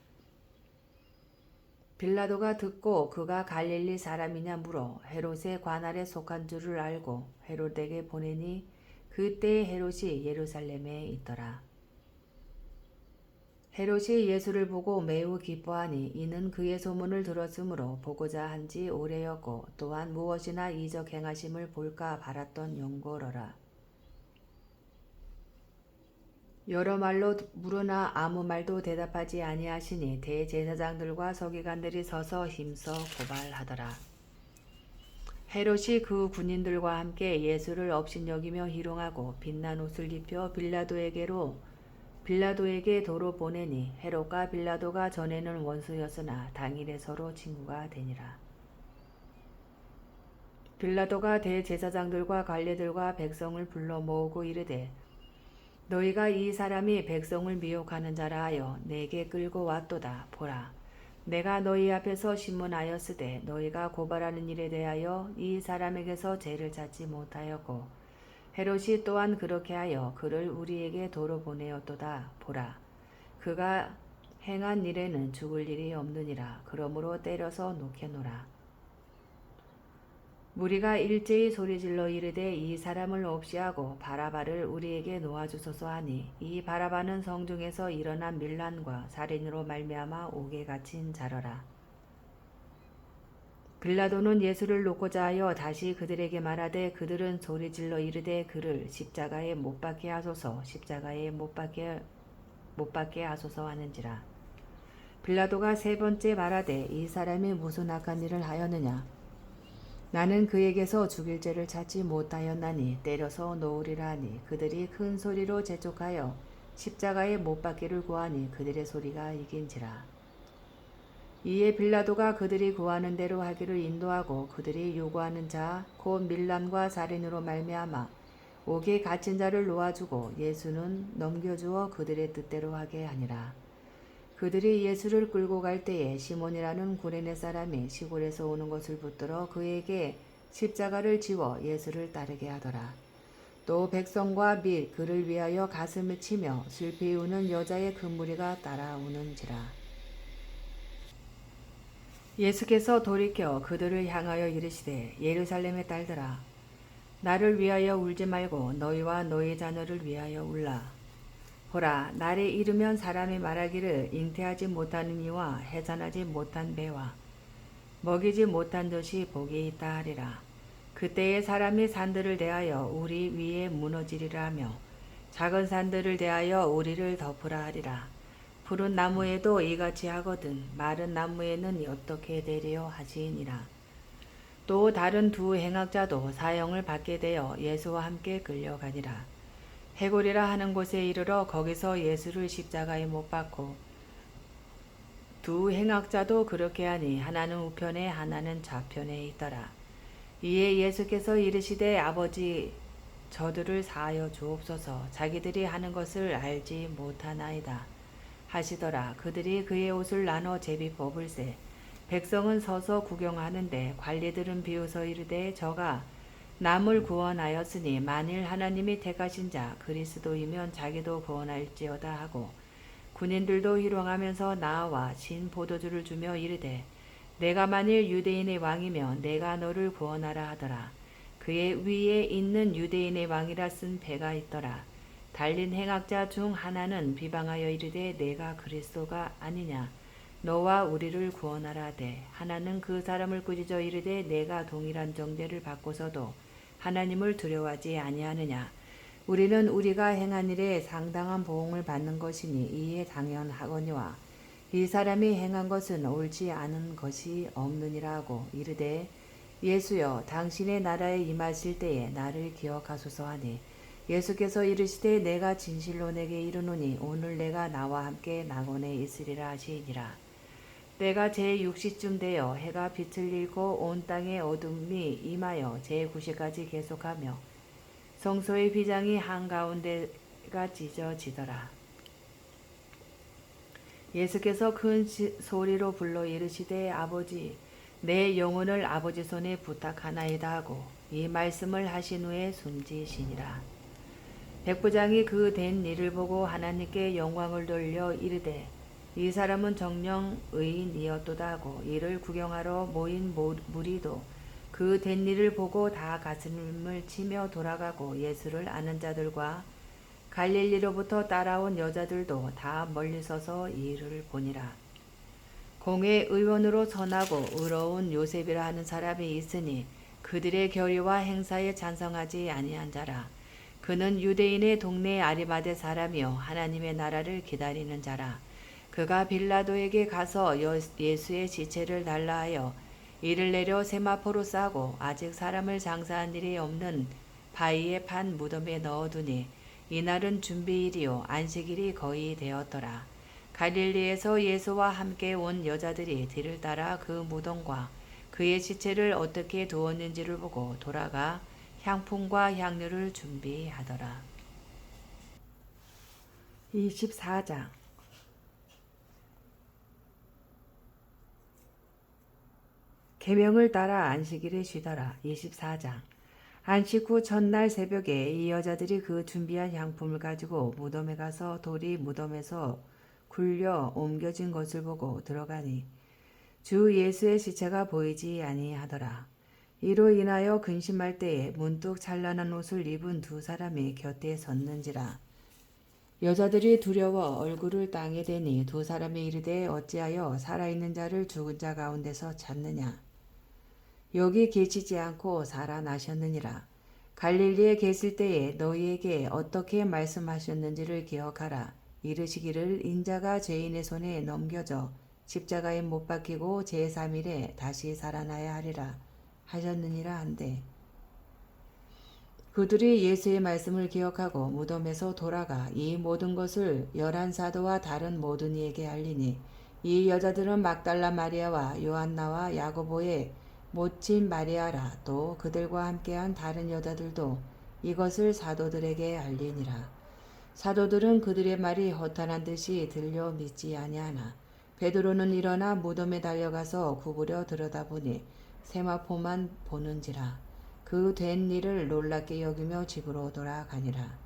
빌라도가 듣고 그가 갈릴리 사람이냐 물어 헤롯의 관할에 속한 줄을 알고 헤롯에게 보내니 그때 헤롯이 예루살렘에 있더라. 헤롯이 예수를 보고 매우 기뻐하니 이는 그의 소문을 들었으므로 보고자 한지 오래였고 또한 무엇이나 이적 행하심을 볼까 바랐던 용고로라. 여러 말로 물으나 아무 말도 대답하지 아니하시니 대제사장들과 서기관들이 서서 힘써 고발하더라. 헤롯이 그 군인들과 함께 예수를 업신여기며 희롱하고 빛난 옷을 입혀 빌라도에게 도로 보내니 헤롯과 빌라도가 전에는 원수였으나 당일에 서로 친구가 되니라. 빌라도가 대제사장들과 관리들과 백성을 불러 모으고 이르되 너희가 이 사람이 백성을 미혹하는 자라 하여 내게 끌고 왔도다. 보라, 내가 너희 앞에서 신문하였으되 너희가 고발하는 일에 대하여 이 사람에게서 죄를 찾지 못하였고 헤롯이 또한 그렇게 하여 그를 우리에게 도로 보내었도다. 보라, 그가 행한 일에는 죽을 일이 없느니라. 그러므로 때려서 놓게노라. 무리가 일제히 소리질러 이르되 이 사람을 없이하고 바라바를 우리에게 놓아주소서 하니 이 바라바는 성중에서 일어난 밀란과 살인으로 말미암아 옥에 갇힌 자러라. 빌라도는 예수를 놓고자 하여 다시 그들에게 말하되 그들은 소리질러 이르되 그를 십자가에 못 박게 하소서 십자가에 못 박게 하소서 하는지라. 빌라도가 3번째 말하되 이 사람이 무슨 악한 일을 하였느냐 나는 그에게서 죽일 죄를 찾지 못하였나니 때려서 놓으리라 하니 그들이 큰 소리로 재촉하여 십자가에 못 박기를 구하니 그들의 소리가 이긴지라. 이에 빌라도가 그들이 구하는 대로 하기를 인도하고 그들이 요구하는 자 곧 밀란과 살인으로 말미암아 옥에 갇힌 자를 놓아주고 예수는 넘겨주어 그들의 뜻대로 하게 하니라. 그들이 예수를 끌고 갈 때에 시몬이라는 구레네 사람이 시골에서 오는 것을 붙들어 그에게 십자가를 지워 예수를 따르게 하더라. 또 백성과 및 그를 위하여 가슴을 치며 슬피 우는 여자의 큰 무리가 따라오는지라. 예수께서 돌이켜 그들을 향하여 이르시되 예루살렘의 딸들아 나를 위하여 울지 말고 너희와 너희 자녀를 위하여 울라. 보라, 날에 이르면 사람이 말하기를 잉태하지 못하는 이와 해산하지 못한 배와 먹이지 못한 젖이 복이 있다 하리라. 그때에 사람이 산들을 대하여 우리 위에 무너지리라 하며 작은 산들을 대하여 우리를 덮으라 하리라. 푸른 나무에도 이같이 하거든 마른 나무에는 어떻게 되리요 하시니라. 또 다른 두 행악자도 사형을 받게 되어 예수와 함께 끌려가니라. 해골이라 하는 곳에 이르러 거기서 예수를 십자가에 못 박고 두 행악자도 그렇게 하니 하나는 우편에 하나는 좌편에 있더라. 이에 예수께서 이르시되 아버지 저들을 사하여 주옵소서 자기들이 하는 것을 알지 못하나이다 하시더라. 그들이 그의 옷을 나눠 제비 뽑을세. 백성은 서서 구경하는데 관리들은 비웃어 이르되 저가 남을 구원하였으니 만일 하나님이 택하신 자 그리스도이면 자기도 구원할지어다 하고 군인들도 희롱하면서 나와 신 포도주를 주며 이르되 내가 만일 유대인의 왕이면 내가 너를 구원하라 하더라. 그의 위에 있는 유대인의 왕이라 쓴 패가 있더라. 달린 행악자 중 하나는 비방하여 이르되 내가 그리스도가 아니냐 너와 우리를 구원하라 하되 하나는 그 사람을 꾸짖어 이르되 내가 동일한 정죄를 받고서도 하나님을 두려워하지 아니하느냐 우리는 우리가 행한 일에 상당한 보응을 받는 것이니 이에 당연하거니와 이 사람이 행한 것은 옳지 않은 것이 없느니라 하고 이르되 예수여 당신의 나라에 임하실 때에 나를 기억하소서 하니 예수께서 이르시되 내가 진실로 내게 이르노니 오늘 내가 나와 함께 낙원에 있으리라 하시니라. 때가 제6시쯤 되어 해가 빛을 잃고 온 땅에 어둠이 임하여 제9시까지 계속하며 성소의 휘장이 한가운데가 찢어지더라. 예수께서 큰 소리로 불러 이르시되 아버지 내 영혼을 아버지 손에 부탁하나이다 하고 이 말씀을 하신 후에 숨지시니라. 백부장이 그 된 일을 보고 하나님께 영광을 돌려 이르되 이 사람은 정녕 의인이었도다 하고 이를 구경하러 모인 무리도 그 된 일을 보고 다 가슴을 치며 돌아가고 예수를 아는 자들과 갈릴리로부터 따라온 여자들도 다 멀리 서서 이 일을 보니라. 공회 의원으로 선하고 의로운 요셉이라 하는 사람이 있으니 그들의 결의와 행사에 찬성하지 아니한 자라. 그는 유대인의 동네 아리마대 사람이요 하나님의 나라를 기다리는 자라. 그가 빌라도에게 가서 예수의 시체를 달라 하여 이를 내려 세마포로 싸고 아직 사람을 장사한 일이 없는 바위에 판 무덤에 넣어두니 이날은 준비일이요 안식일이 거의 되었더라. 갈릴리에서 예수와 함께 온 여자들이 뒤를 따라 그 무덤과 그의 시체를 어떻게 두었는지를 보고 돌아가 향품과 향료를 준비하더라. 24장 계명을 따라 안식일에 쉬더라. 24장 안식 후 첫날 새벽에 이 여자들이 그 준비한 향품을 가지고 무덤에 가서 돌이 무덤에서 굴려 옮겨진 것을 보고 들어가니 주 예수의 시체가 보이지 아니하더라. 이로 인하여 근심할 때에 문득 찬란한 옷을 입은 두 사람이 곁에 섰는지라. 여자들이 두려워 얼굴을 땅에 대니 두 사람이 이르되 어찌하여 살아있는 자를 죽은 자 가운데서 찾느냐. 여기 계시지 않고 살아나셨느니라. 갈릴리에 계실 때에 너희에게 어떻게 말씀하셨는지를 기억하라. 이르시기를 인자가 죄인의 손에 넘겨져 십자가에 못 박히고 제3일에 다시 살아나야 하리라 하셨느니라 한데 그들이 예수의 말씀을 기억하고 무덤에서 돌아가 이 모든 것을 11사도와 다른 모든 이에게 알리니 이 여자들은 막달라 마리아와 요한나와 야고보의 모친 마리아라. 또 그들과 함께한 다른 여자들도 이것을 사도들에게 알리니라. 사도들은 그들의 말이 허탄한 듯이 들려 믿지 아니하나 베드로는 일어나 무덤에 달려가서 구부려 들여다보니 세마포만 보는지라. 그 된 일을 놀랍게 여기며 집으로 돌아가니라.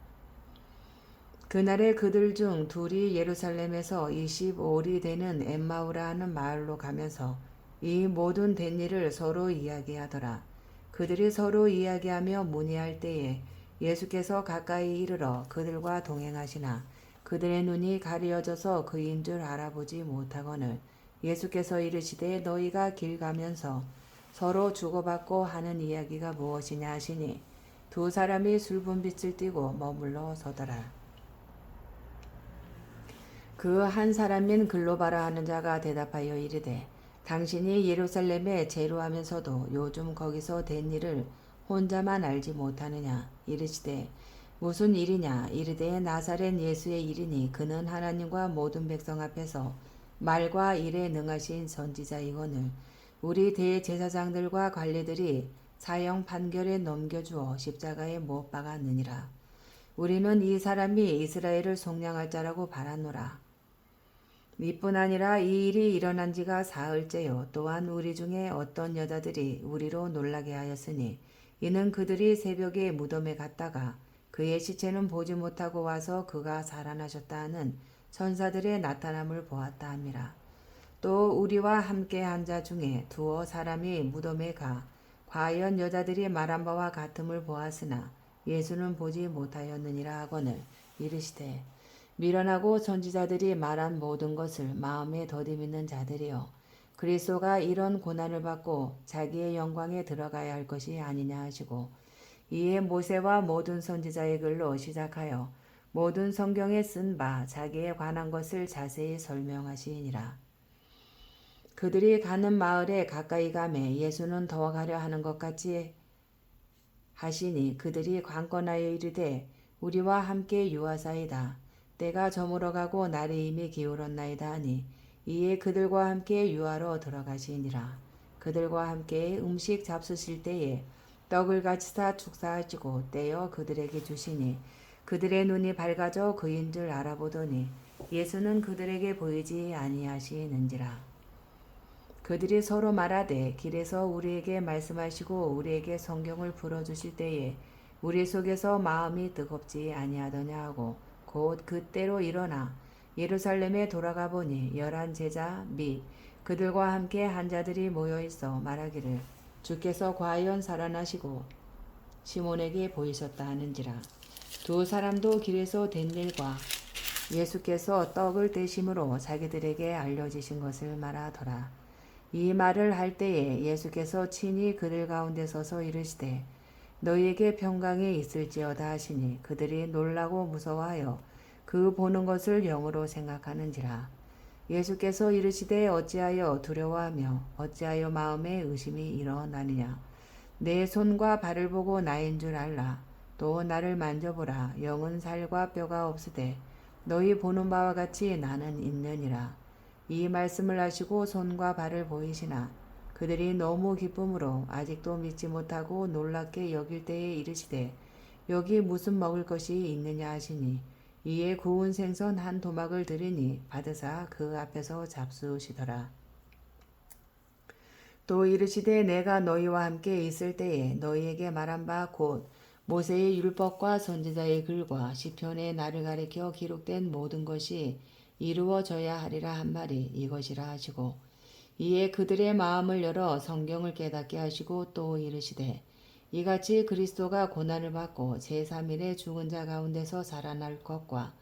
그날에 그들 중 둘이 예루살렘에서 25리 되는 엠마우라 하는 마을로 가면서 이 모든 된 일을 서로 이야기하더라. 그들이 서로 이야기하며 문의할 때에 예수께서 가까이 이르러 그들과 동행하시나 그들의 눈이 가리어져서 그인 줄 알아보지 못하거늘 예수께서 이르시되 너희가 길 가면서 서로 주고받고 하는 이야기가 무엇이냐 하시니 두 사람이 술분빛을 띠고 머물러 서더라. 그 한 사람인 글로바라 하는 자가 대답하여 이르되 당신이 예루살렘에 제루하면서도 요즘 거기서 된 일을 혼자만 알지 못하느냐. 이르시되 무슨 일이냐. 이르되 나사렛 예수의 일이니 그는 하나님과 모든 백성 앞에서 말과 일에 능하신 선지자이거늘 우리 대제사장들과 관리들이 사형 판결에 넘겨주어 십자가에 못 박았느니라. 우리는 이 사람이 이스라엘을 속량할 자라고 바라노라. 이뿐 아니라 이 일이 일어난 지가 사흘째요. 또한 우리 중에 어떤 여자들이 우리로 놀라게 하였으니 이는 그들이 새벽에 무덤에 갔다가 그의 시체는 보지 못하고 와서 그가 살아나셨다 하는 천사들의 나타남을 보았다 함이라. 또 우리와 함께 한 자 중에 두어 사람이 무덤에 가 과연 여자들이 말한 바와 같음을 보았으나 예수는 보지 못하였느니라 하거늘 이르시되 미련하고 선지자들이 말한 모든 것을 마음에 더디 믿는 자들이여 그리스도가 이런 고난을 받고 자기의 영광에 들어가야 할 것이 아니냐 하시고 이에 모세와 모든 선지자의 글로 시작하여 모든 성경에 쓴 바 자기에 관한 것을 자세히 설명하시니라. 그들이 가는 마을에 가까이 가매 예수는 더 가려 하는 것 같이 하시니 그들이 관건하여 이르되 우리와 함께 유하사이다. 때가 저물어가고 날이 이미 기울었나이다 하니 이에 그들과 함께 유하러 들어가시니라. 그들과 함께 음식 잡수실 때에 떡을 가지사 축사하시고 떼어 그들에게 주시니 그들의 눈이 밝아져 그인 줄 알아보더니 예수는 그들에게 보이지 아니하시는지라. 그들이 서로 말하되 길에서 우리에게 말씀하시고 우리에게 성경을 풀어주실 때에 우리 속에서 마음이 뜨겁지 아니하더냐 하고 곧 그때로 일어나 예루살렘에 돌아가 보니 11 제자 및 그들과 함께 한 자들이 모여 있어 말하기를 주께서 과연 살아나시고 시몬에게 보이셨다 하는지라. 두 사람도 길에서 된 일과 예수께서 떡을 떼심으로 자기들에게 알려지신 것을 말하더라. 이 말을 할 때에 예수께서 친히 그들 가운데 서서 이르시되 너희에게 평강이 있을지어다 하시니 그들이 놀라고 무서워하여 그 보는 것을 영으로 생각하는지라. 예수께서 이르시되 어찌하여 두려워하며 어찌하여 마음에 의심이 일어나느냐. 내 손과 발을 보고 나인 줄 알라. 또 나를 만져보라. 영은 살과 뼈가 없으되 너희 보는 바와 같이 나는 있느니라. 이 말씀을 하시고 손과 발을 보이시나 그들이 너무 기쁨으로 아직도 믿지 못하고 놀랍게 여길 때에 이르시되 여기 무슨 먹을 것이 있느냐 하시니 이에 구운 생선 한 토막을 드리니 받으사 그 앞에서 잡수시더라. 또 이르시되 내가 너희와 함께 있을 때에 너희에게 말한 바 곧 모세의 율법과 선지자의 글과 시편의 나를 가리켜 기록된 모든 것이 이루어져야 하리라 한 말이 이것이라 하시고 이에 그들의 마음을 열어 성경을 깨닫게 하시고 또 이르시되 이같이 그리스도가 고난을 받고 제3일에 죽은 자 가운데서 살아날 것과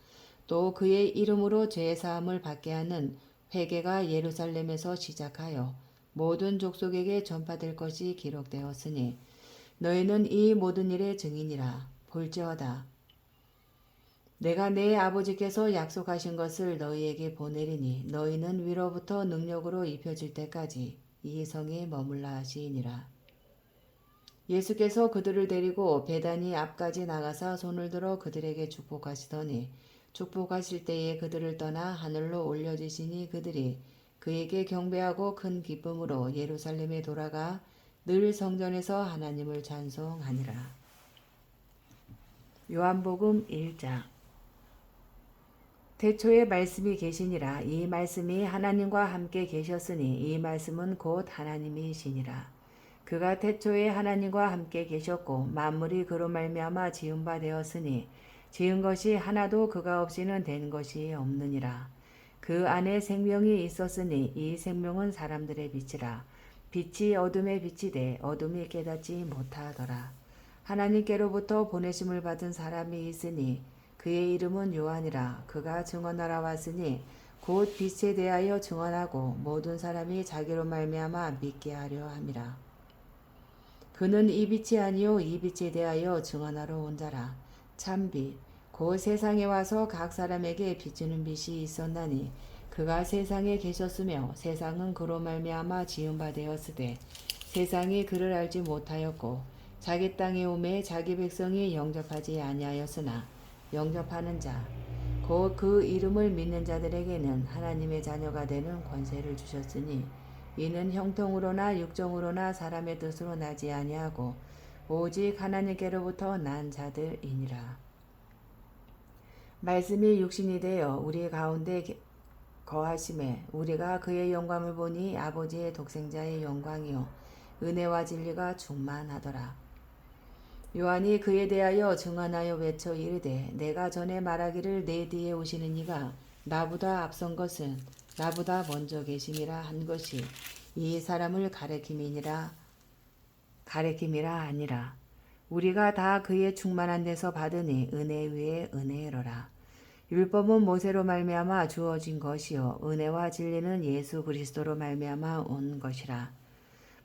또 그의 이름으로 죄사함을 받게 하는 회개가 예루살렘에서 시작하여 모든 족속에게 전파될 것이 기록되었으니 너희는 이 모든 일의 증인이라. 볼지어다 내가 내 아버지께서 약속하신 것을 너희에게 보내리니 너희는 위로부터 능력으로 입혀질 때까지 이 성에 머물라 하시니라. 예수께서 그들을 데리고 베다니 앞까지 나가사 손을 들어 그들에게 축복하시더니 축복하실 때에 그들을 떠나 하늘로 올려지시니 그들이 그에게 경배하고 큰 기쁨으로 예루살렘에 돌아가 늘 성전에서 하나님을 찬송하니라. 요한복음 1장. 태초에 말씀이 계시니라. 이 말씀이 하나님과 함께 계셨으니 이 말씀은 곧 하나님이시니라. 그가 태초에 하나님과 함께 계셨고 만물이 그로 말미암아 지은 바 되었으니 지은 것이 하나도 그가 없이는 된 것이 없느니라. 그 안에 생명이 있었으니 이 생명은 사람들의 빛이라. 빛이 어둠에 비치되 어둠이 깨닫지 못하더라. 하나님께로부터 보내심을 받은 사람이 있으니 그의 이름은 요한이라. 그가 증언하러 왔으니 곧 빛에 대하여 증언하고 모든 사람이 자기로 말미암아 믿게 하려 함이라. 그는 이 빛이 아니요 이 빛에 대하여 증언하러 온 자라. 참빛 곧 세상에 와서 각 사람에게 비추는 빛이 있었나니 그가 세상에 계셨으며 세상은 그로 말미암아 지은 바 되었으되 세상이 그를 알지 못하였고 자기 땅에 오매 자기 백성이 영접하지 아니하였으나 영접하는 자 곧 그 이름을 믿는 자들에게는 하나님의 자녀가 되는 권세를 주셨으니 이는 형통으로나 육정으로나 사람의 뜻으로 나지 아니하고 오직 하나님께로부터 난 자들이니라. 말씀이 육신이 되어 우리 가운데 거하심에 우리가 그의 영광을 보니 아버지의 독생자의 영광이요 은혜와 진리가 충만하더라. 요한이 그에 대하여 증언하여 외쳐 이르되 내가 전에 말하기를 내 뒤에 오시는 이가 나보다 앞선 것은 나보다 먼저 계심이라 한 것이 이 사람을 가리킴이라 아니라. 우리가 다 그의 충만한 데서 받으니 은혜 위에 은혜로라. 율법은 모세로 말미암아 주어진 것이요 은혜와 진리는 예수 그리스도로 말미암아 온 것이라.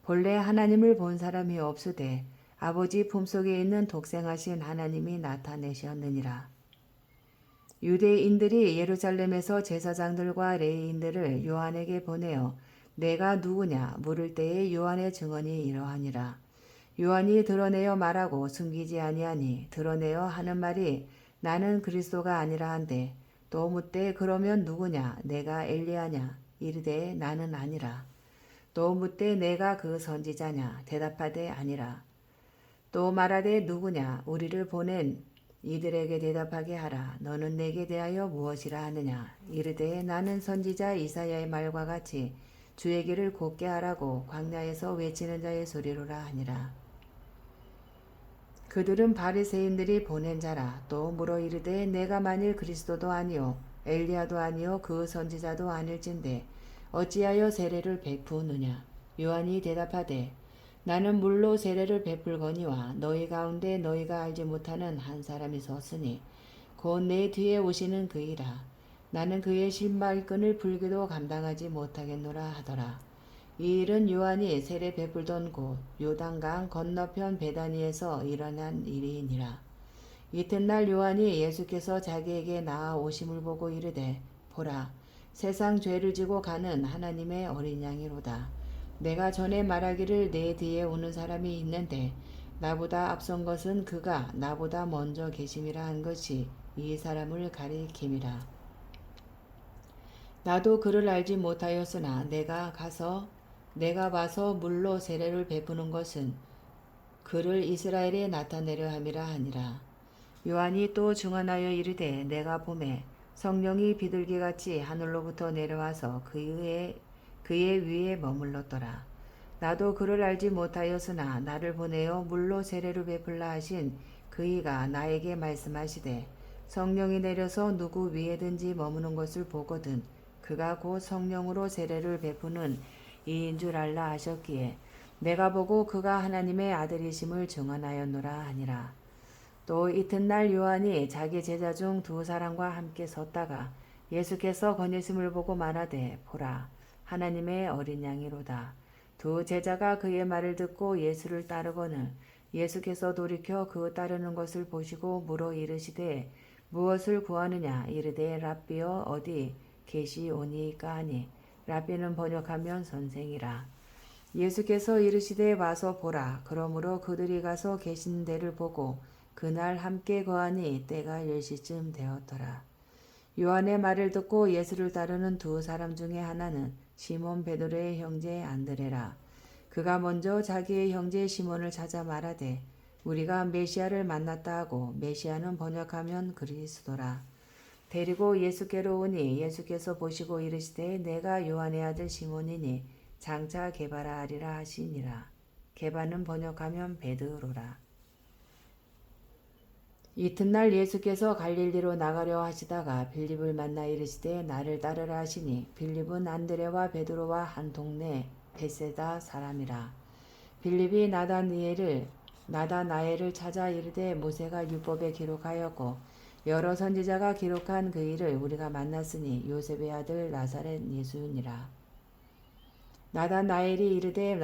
본래 하나님을 본 사람이 없으되 아버지 품속에 있는 독생하신 하나님이 나타내셨느니라. 유대인들이 예루살렘에서 제사장들과 레위인들을 요한에게 보내어 내가 누구냐 물을 때에 요한의 증언이 이러하니라. 요한이 드러내어 말하고 숨기지 아니하니 드러내어 하는 말이 나는 그리스도가 아니라 한데 또 묻되 그러면 누구냐 내가 엘리야냐 이르되 나는 아니라. 또 묻되 내가 그 선지자냐 대답하되 아니라. 또 말하되 누구냐 우리를 보낸 이들에게 대답하게 하라. 너는 내게 대하여 무엇이라 하느냐 이르되 나는 선지자 이사야의 말과 같이 주의 길을 곧게 하라고 광야에서 외치는 자의 소리로라 하니라. 그들은 바리새인들이 보낸 자라. 또 물어 이르되 내가 만일 그리스도도 아니요 엘리야도 아니요 그 선지자도 아닐진데 어찌하여 세례를 베푸느냐. 요한이 대답하되 나는 물로 세례를 베풀거니와 너희 가운데 너희가 알지 못하는 한 사람이 섰으니 곧 내 뒤에 오시는 그이라. 나는 그의 신발끈을 풀기도 감당하지 못하겠노라 하더라. 이 일은 요한이 세례 베풀던 곳 요단강 건너편 베다니에서 일어난 일이니라. 이튿날 요한이 예수께서 자기에게 나아 오심을 보고 이르되 보라 세상 죄를 지고 가는 하나님의 어린 양이로다. 내가 전에 말하기를 내 뒤에 오는 사람이 있는데 나보다 앞선 것은 그가 나보다 먼저 계심이라 한 것이 이 사람을 가리킴이라. 나도 그를 알지 못하였으나 내가 와서 물로 세례를 베푸는 것은 그를 이스라엘에 나타내려 함이라 하니라. 요한이 또 증언하여 이르되 내가 보매 성령이 비둘기같이 하늘로부터 내려와서 그의 위에 머물렀더라. 나도 그를 알지 못하였으나 나를 보내어 물로 세례를 베풀라 하신 그이가 나에게 말씀하시되 성령이 내려서 누구 위에든지 머무는 것을 보거든 그가 곧 성령으로 세례를 베푸는 이인 줄 알라 하셨기에 내가 보고 그가 하나님의 아들이심을 증언하였노라 하니라. 또 이튿날 요한이 자기 제자 중 두 사람과 함께 섰다가 예수께서 거니심을 보고 말하되 보라 하나님의 어린 양이로다. 두 제자가 그의 말을 듣고 예수를 따르거늘 예수께서 돌이켜 그 따르는 것을 보시고 물어 이르시되 무엇을 구하느냐 이르되 랍비여 어디 계시오니이까 하니 랍비는 번역하면 선생이라. 예수께서 이르시되 와서 보라. 그러므로 그들이 가서 계신 데를 보고 그날 함께 거하니 때가 10시쯤 되었더라. 요한의 말을 듣고 예수를 따르는 두 사람 중에 하나는 시몬 베드로의 형제 안드레라. 그가 먼저 자기의 형제 시몬을 찾아 말하되 우리가 메시아를 만났다 하고 메시아는 번역하면 그리스도라. 데리고 예수께로 오니 예수께서 보시고 이르시되 내가 요한의 아들 시몬이니 장차 게바라 하리라 하시니라. 게바는 번역하면 베드로라. 이튿날 예수께서 갈릴리로 나가려 하시다가 빌립을 만나 이르시되 나를 따르라 하시니 빌립은 안드레와 베드로와 한 동네 베세다 사람이라. 빌립이 나다나엘을 찾아 이르되 모세가 율법에 기록하였고 여러 선지자가 기록한 그 일을 우리가 만났으니 요셉의 아들 나사렛 예수니라. 나다나엘이 이르되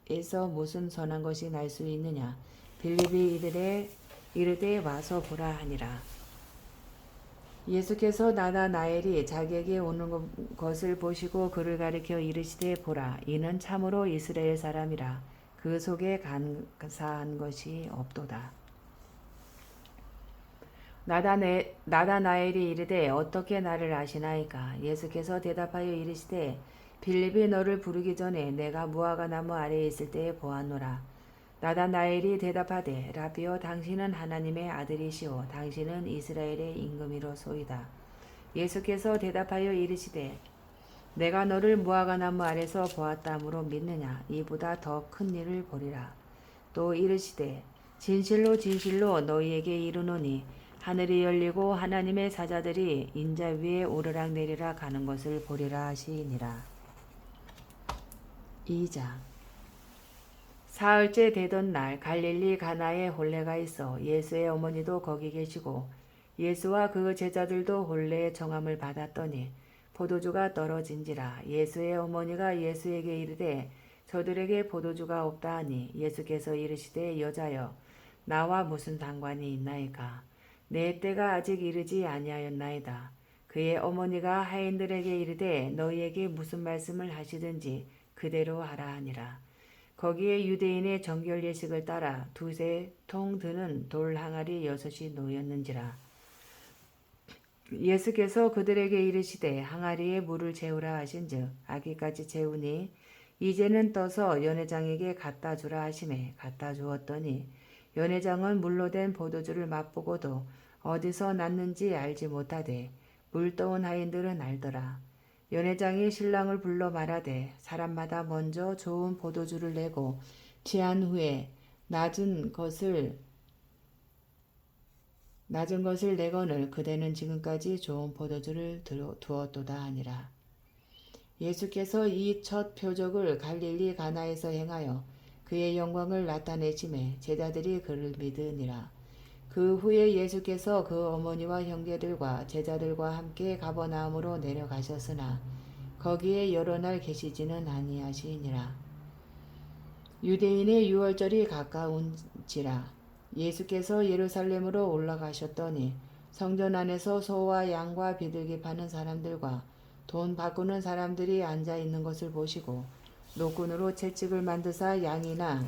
에서 무슨 선한 것이 날 수 있느냐. 빌립이 이르되 와서 보라 하니라. 예수께서 나다나엘이 자기에게 오는 것을 보시고 그를 가리켜 이르시되 보라, 이는 참으로 이스라엘 사람이라. 그 속에 간사한 것이 없도다. 나다나엘이 이르되 어떻게 나를 아시나이까. 예수께서 대답하여 이르시되 빌립이 너를 부르기 전에 내가 무화과 나무 아래에 있을 때에 보았노라. 나다나엘이 대답하되 라비여, 당신은 하나님의 아들이시오. 당신은 이스라엘의 임금이로소이다. 예수께서 대답하여 이르시되 내가 너를 무화과 나무 아래서 보았다므로 믿느냐. 이보다 더 큰 일을 보리라. 또 이르시되 진실로 진실로 너희에게 이르노니 하늘이 열리고 하나님의 사자들이 인자 위에 오르락 내리락 가는 것을 보리라 하시니라. 2장. 사흘째 되던 날 갈릴리 가나에 혼례가 있어 예수의 어머니도 거기 계시고 예수와 그 제자들도 혼례의 정함을 받았더니 포도주가 떨어진지라. 예수의 어머니가 예수에게 이르되 저들에게 포도주가 없다 하니 예수께서 이르시되 여자여, 나와 무슨 상관이 있나이까. 내 때가 아직 이르지 아니하였나이다. 그의 어머니가 하인들에게 이르되 너희에게 무슨 말씀을 하시든지 그대로 하라 하니라. 거기에 유대인의 정결 예식을 따라 2-3통 드는 돌 항아리 6이 놓였는지라. 예수께서 그들에게 이르시되 항아리에 물을 채우라 하신즉 아기까지 채우니 이제는 떠서 연회장에게 갖다 주라 하시매 갖다 주었더니 연회장은 물로 된 포도주를 맛보고도 어디서 났는지 알지 못하되 물 떠온 하인들은 알더라. 연회장이 신랑을 불러 말하되 사람마다 먼저 좋은 포도주를 내고 취한 후에 낮은 것을 내거늘 그대는 지금까지 좋은 포도주를 두었도다 하니라. 예수께서 이 첫 표적을 갈릴리 가나에서 행하여 그의 영광을 나타내심에 제자들이 그를 믿으니라. 그 후에 예수께서 그 어머니와 형제들과 제자들과 함께 가버나움으로 내려가셨으나 거기에 여러 날 계시지는 아니하시니라. 유대인의 유월절이 가까운지라. 예수께서 예루살렘으로 올라가셨더니 성전 안에서 소와 양과 비둘기 파는 사람들과 돈 바꾸는 사람들이 앉아 있는 것을 보시고 노끈으로 채찍을 만드사 양이나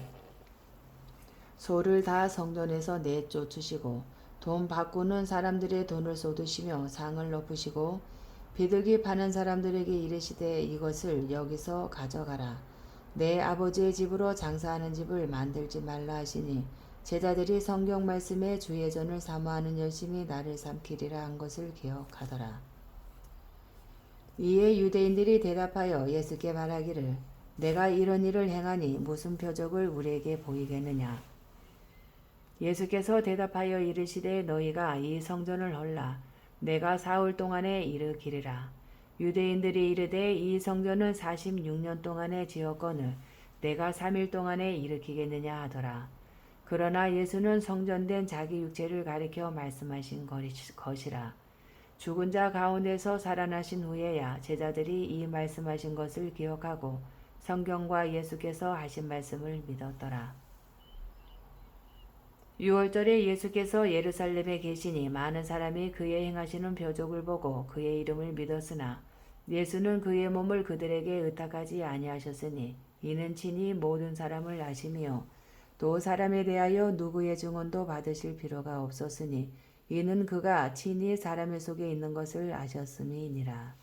소를 다 성전에서 내쫓으시고 돈 바꾸는 사람들의 돈을 쏟으시며 상을 높으시고 비둘기 파는 사람들에게 이르시되 이것을 여기서 가져가라. 내 아버지의 집으로 장사하는 집을 만들지 말라 하시니 제자들이 성경 말씀에 주의 전을 사모하는 열심히 나를 삼키리라 한 것을 기억하더라. 이에 유대인들이 대답하여 예수께 말하기를 내가 이런 일을 행하니 무슨 표적을 우리에게 보이겠느냐. 예수께서 대답하여 이르시되 너희가 이 성전을 헐라. 내가 4흘 동안에 일으키리라. 유대인들이 이르되 이 성전은 46년 동안에 지었거늘 내가 3일 동안에 일으키겠느냐 하더라. 그러나 예수는 성전된 자기 육체를 가리켜 말씀하신 것이라. 죽은 자 가운데서 살아나신 후에야 제자들이 이 말씀하신 것을 기억하고 성경과 예수께서 하신 말씀을 믿었더라. 유월절에 예수께서 예루살렘에 계시니 많은 사람이 그의 행하시는 표적을 보고 그의 이름을 믿었으나 예수는 그의 몸을 그들에게 의탁하지 아니하셨으니 이는 친히 모든 사람을 아시며 또 사람에 대하여 누구의 증언도 받으실 필요가 없었으니 이는 그가 친히 사람의 속에 있는 것을 아셨음이니라.